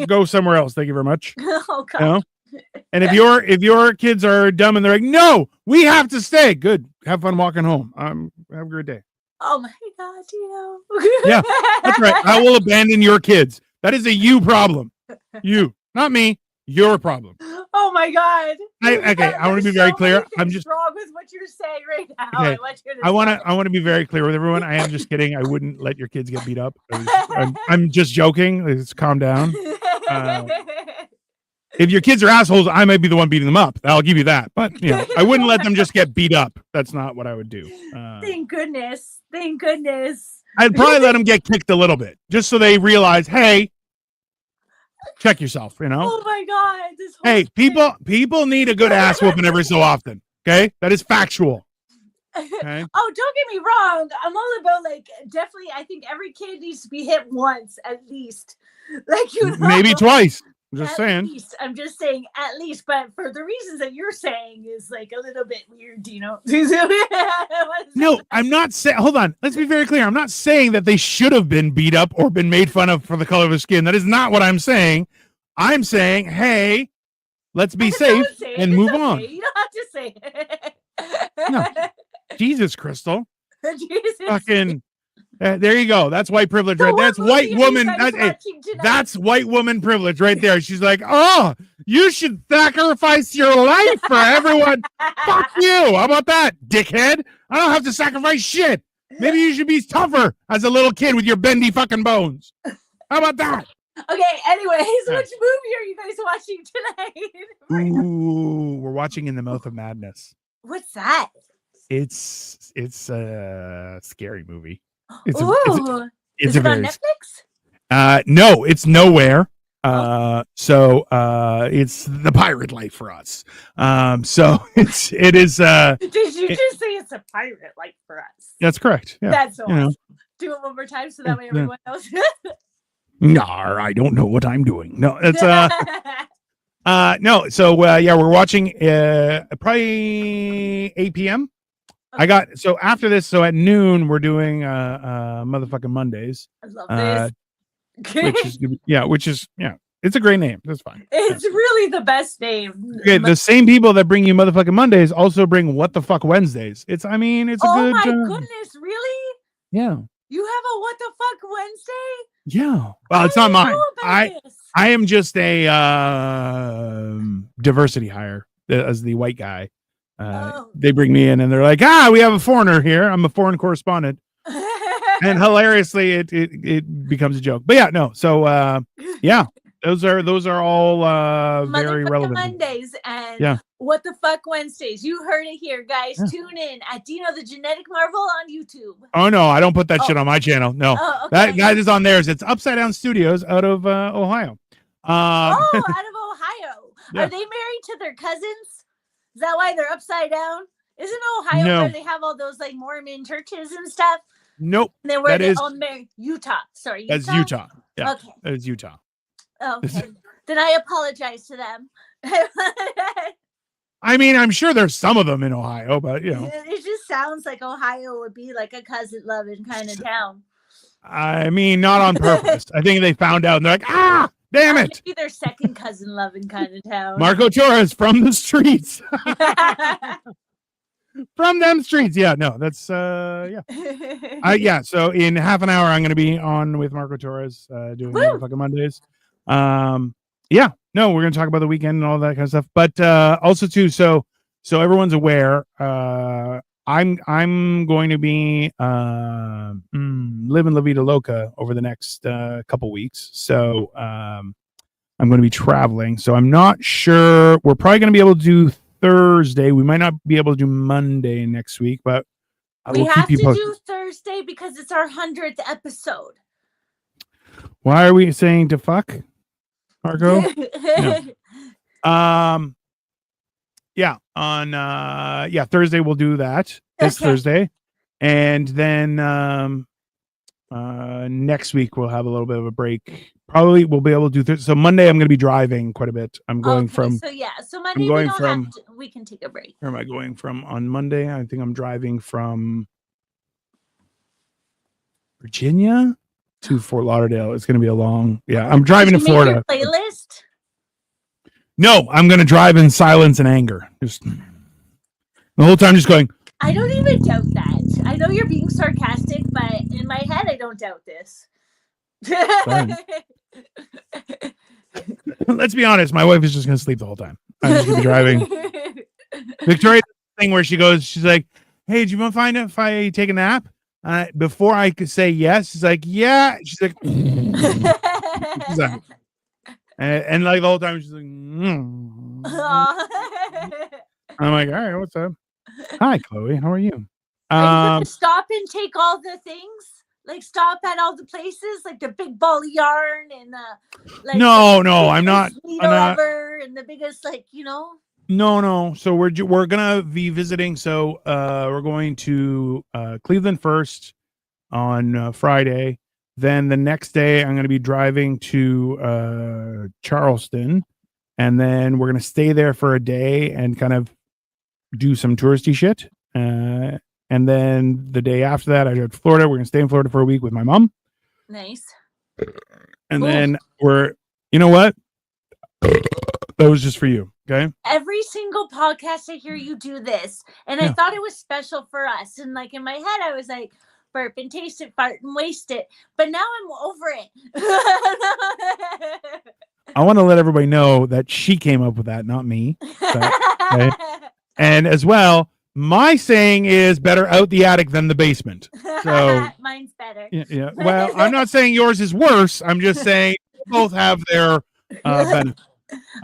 go somewhere else. Thank you very much. Oh God. You know? And if your kids are dumb and they're like, no, we have to stay. Good. Have fun walking home. Have a great day. Oh my God, Dino. Yeah, that's right. I will abandon your kids. That is a you problem. You, not me. Your problem. Oh my God. I want to be very clear. I'm just wrong with what you're saying right now. Okay. I want to be very clear with everyone. I am just kidding. I wouldn't let your kids get beat up. I'm just joking. Let's calm down. If your kids are assholes, I might be the one beating them up. I'll give you that. But I wouldn't let them just get beat up. That's not what I would do. Thank goodness. Thank goodness. I'd probably let them get kicked a little bit, just so they realize, hey, check yourself. Oh my God. Hey, people need a good ass whooping every so often. Okay, that is factual. Okay? Oh, don't get me wrong. I'm all about definitely. I think every kid needs to be hit once at least. Maybe twice. I'm just saying. Least. I'm just saying at least, but for the reasons that you're saying is a little bit weird, Dino. No, I'm not saying. Hold on. Let's be very clear. I'm not saying that they should have been beat up or been made fun of for the color of their skin. That is not what I'm saying. I'm saying, hey, let's be safe and move on. You don't have to say it. No. Jesus, Crystal. Jesus. Fucking. There you go. That's white privilege right there. That's white woman. That's white woman privilege right there. She's like, oh, you should sacrifice your life for everyone. Fuck you. How about that, dickhead? I don't have to sacrifice shit. Maybe you should be tougher as a little kid with your bendy fucking bones. How about that? Okay, anyways, which movie are you guys watching tonight? Ooh, we're watching In the Mouth of Madness. What's that? It's a scary movie. Is it on Netflix? No, it's nowhere. So it's the pirate life for us. So it is. Did you just say it's a pirate life for us? That's correct. Yeah. That's awesome. Do it one more time so that way everyone knows. No, I don't know what I'm doing. No, it's no. So we're watching probably 8 p.m. Okay. So after this, so at noon we're doing motherfucking Mondays. I love this. which is it's a great name. That's fine. It's really the best name. Okay, the same people that bring you motherfucking Mondays also bring What the Fuck Wednesdays. It's a good. Oh my goodness, really? Yeah. You have a What the Fuck Wednesday? Yeah. Well, it's not mine. I am just a diversity hire as the white guy. They bring me in and they're like, we have a foreigner here. I'm a foreign correspondent. And hilariously it becomes a joke. But so those are all very relevant. Mondays and What the Fuck Wednesdays. You heard it here, guys. Tune in at Dino the Genetic Marvel on YouTube. Oh no, I don't put that shit on my channel. No. Okay. That is on theirs. It's Upside Down Studios out of Ohio. Out of Ohio. Yeah. Are they married to their cousins? Is that why they're upside down? Isn't Ohio where they have all those Mormon churches and stuff? Nope. And then where they all married? Utah. Sorry, Utah? That's Utah. Yeah. Okay. That is Utah. Okay. Then I apologize to them. I mean, I'm sure there's some of them in Ohio, but it just sounds like Ohio would be like a cousin loving kind of town. I mean, not on purpose. I think they found out and they're like, damn it. Maybe their second cousin loving kind of town. Marco Torres from the streets. From them streets. Yeah, no, that's So in half an hour I'm going to be on with Marco Torres doing Motherfucking Mondays. Yeah, no, we're gonna talk about the weekend and all that kind of stuff. But also too, so everyone's aware. I'm going to be living La Vida Loca over the next couple weeks. So I'm going to be traveling. So I'm not sure. We're probably going to be able to do Thursday. We might not be able to do Monday next week, but I We will have keep you to posted. do Thursday because it's our 100th episode. Why are we saying to fuck, Margot? No. Yeah, on Thursday we'll do that. This Okay. Thursday. And then next week we'll have a little bit of a break. Probably we'll be able to do so Monday I'm going to be driving quite a bit. I'm going from So Monday going we don't from- have to, we can take a break. Where am I going from on Monday? I think I'm driving from Virginia to Fort Lauderdale. It's going to be a long. Yeah, I'm driving to Did you Florida. make your playlist? No, I'm going to drive in silence and anger. Just the whole time, just going. I don't even doubt that. I know you're being sarcastic, but in my head, I don't doubt this. Let's be honest. My wife is just going to sleep the whole time. I'm just going to be driving. Victoria's thing where she goes, she's like, "Hey, do you want to find out if I take a nap?" Before I could say yes, she's like, "Yeah." She's like, she's like and like the whole time she's like, I'm like, all right, what's up? Hi, Chloe. How are you? Are you gonna stop and take all the things? Like stop at all the places, like the big ball of yarn and like no, I'm not. Ever and the biggest, like No. So we're gonna be visiting. So we're going to Cleveland first on Friday. Then the next day I'm gonna be driving to Charleston, and then we're gonna stay there for a day and kind of do some touristy shit. And then the day after that, I go to Florida. We're gonna stay in Florida for a week with my mom. Nice. And then you know what? That was just for you. Okay. Every single podcast I hear you do this, and I thought it was special for us. And like in my head, I was like, burp and taste it, fart and waste it. But now I'm over it. I want to let everybody know that she came up with that, not me. Okay? And as well, my saying is better out the attic than the basement. So mine's better. Yeah. Well, I'm not saying yours is worse. I'm just saying both have their benefits.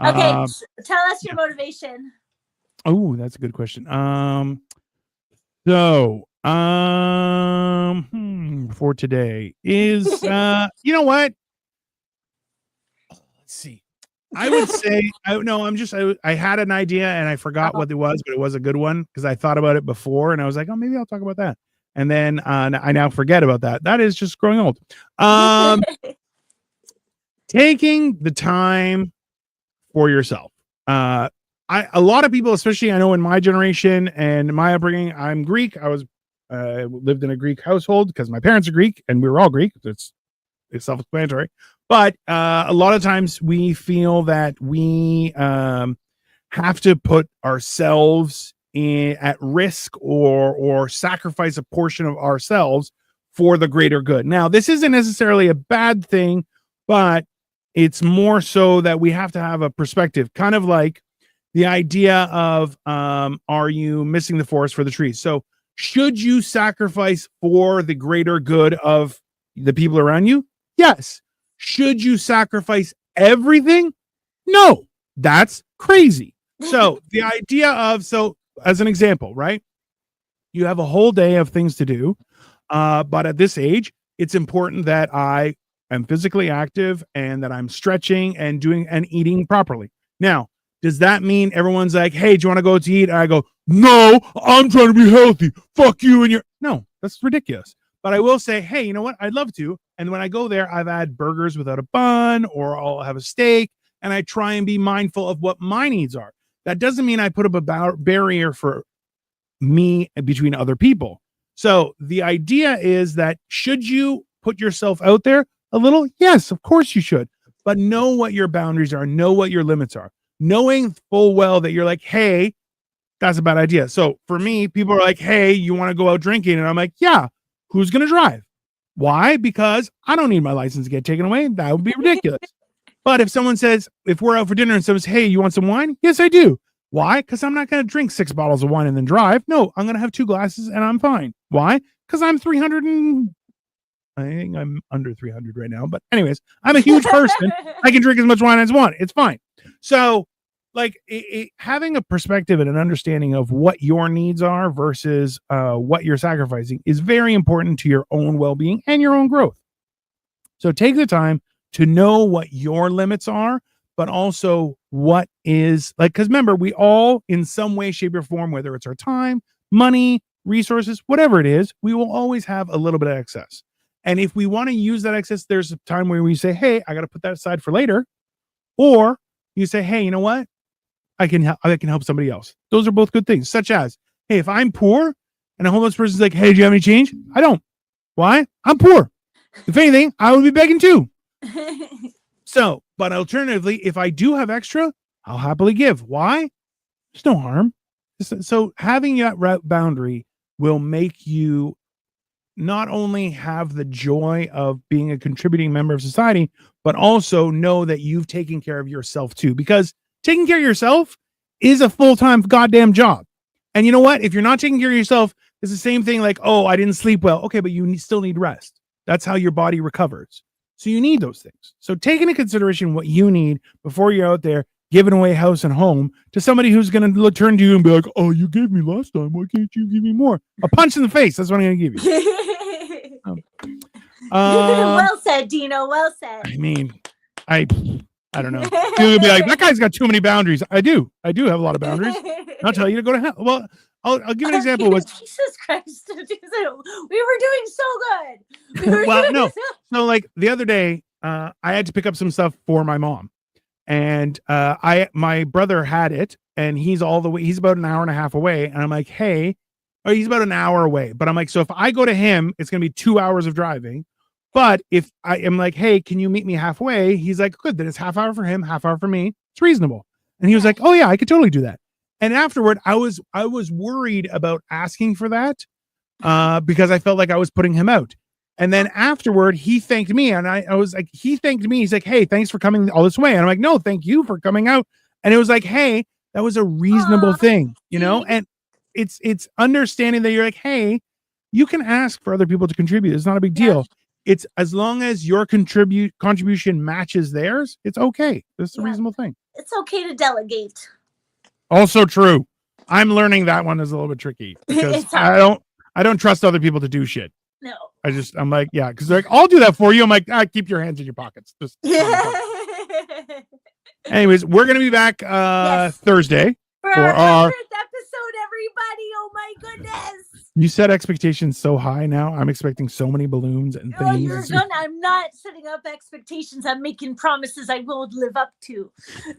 Okay, tell us your motivation. Oh, that's a good question. So for today is you know what? Let's see. I would say I had an idea and I forgot what it was, but it was a good one because I thought about it before and I was like, oh, maybe I'll talk about that. And then I now forget about that. That is just growing old. Taking the time for yourself. A lot of people, especially I know in my generation and my upbringing, I'm Greek. I was lived in a Greek household because my parents are Greek and we were all Greek. It's self-explanatory. But a lot of times we feel that we have to put ourselves at risk or sacrifice a portion of ourselves for the greater good. Now, this isn't necessarily a bad thing, but it's more so that we have to have a perspective, kind of like the idea of are you missing the forest for the trees? So should you sacrifice for the greater good of the people around you? Yes. Should you sacrifice everything? No, that's crazy. So the idea of, as an example, right? You have a whole day of things to do. But at this age, it's important that I am physically active and that I'm stretching and doing and eating properly. Now, does that mean everyone's like, hey, do you want to go to eat? And I go, no, I'm trying to be healthy. Fuck you and your. No, that's ridiculous. But I will say, hey, you know what? I'd love to. And when I go there, I've had burgers without a bun or I'll have a steak. And I try and be mindful of what my needs are. That doesn't mean I put up a barrier for me between other people. So the idea is that should you put yourself out there a little? Yes, of course you should. But know what your boundaries are. Know what your limits are. Knowing full well that you're like, hey, that's a bad idea. So for me, people are like, hey, you want to go out drinking? And I'm like, yeah. Who's going to drive? Why? Because I don't need my license to get taken away. That would be ridiculous. But if someone says, if we're out for dinner and someone says, hey, you want some wine? Yes, I do. Why? Because I'm not going to drink 6 bottles of wine and then drive. No, I'm going to have 2 glasses and I'm fine. Why? Because I'm 300 and I think I'm under 300 right now. But anyways, I'm a huge person. I can drink as much wine as I want. It's fine. So like having a perspective and an understanding of what your needs are versus what you're sacrificing is very important to your own well-being and your own growth. So take the time to know what your limits are, but also what is like, because remember, we all in some way, shape, or form, whether it's our time, money, resources, whatever it is, we will always have a little bit of excess. And if we want to use that excess, there's a time where we say, hey, I got to put that aside for later. Or you say, hey, you know what? I can help somebody else. Those are both good things, such as, hey, if I'm poor and a homeless person's like, hey, do you have any change? I don't. Why? I'm poor. If anything, I would be begging too. So, but alternatively, if I do have extra, I'll happily give. Why? There's no harm. So having that boundary will make you not only have the joy of being a contributing member of society, but also know that you've taken care of yourself too, because taking care of yourself is a full-time goddamn job. And you know what? If you're not taking care of yourself, it's the same thing like, oh, I didn't sleep well. Okay, but you still need rest. That's how your body recovers. So you need those things. So take into consideration what you need before you're out there giving away house and home to somebody who's going to turn to you and be like, oh, you gave me last time. Why can't you give me more? A punch in the face. That's what I'm going to give you. Well said, Dino. Well said. I mean, I don't know. You'll be like, that guy's got too many boundaries. I do have a lot of boundaries. I'll tell you to go to hell. Well, I'll give an example. Jesus Christ. We were doing so good. So like the other day, I had to pick up some stuff for my mom. And my brother had it, and he's about an hour and a half away. And I'm like, hey, he's about an hour away. But I'm like, so if I go to him, it's going to be 2 hours of driving. But if I am like, hey, can you meet me halfway? He's like, good. Then it's half hour for him, half hour for me. It's reasonable. And he was like, oh yeah, I could totally do that. And afterward, I was worried about asking for that because I felt like I was putting him out. And then afterward, he thanked me. And I was like, he thanked me. He's like, hey, thanks for coming all this way. And I'm like, no, thank you for coming out. And it was like, hey, that was a reasonable thing, you know? And it's understanding that you're like, hey, you can ask for other people to contribute. It's not a big deal. It's as long as your contribution matches theirs, it's okay. It's a reasonable thing. It's okay to delegate. Also true. I'm learning that one is a little bit tricky because I don't trust other people to do shit. No. I'm like, yeah, because they're like, I'll do that for you. I'm like, keep your hands in your pockets. Just anyways, we're gonna be back Thursday for our 100th episode, everybody. Oh my goodness. You set expectations so high now. I'm expecting so many balloons and things. I'm not setting up expectations. I'm making promises I will live up to.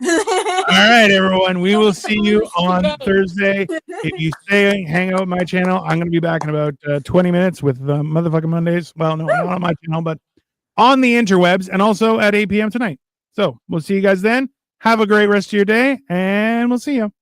All right, everyone. We will see you on Thursday. If you stay, hang out with my channel. I'm going to be back in about 20 minutes with motherfucking Mondays. Well, no, not on my channel, but on the interwebs and also at 8 p.m. tonight. So we'll see you guys then. Have a great rest of your day, and we'll see you.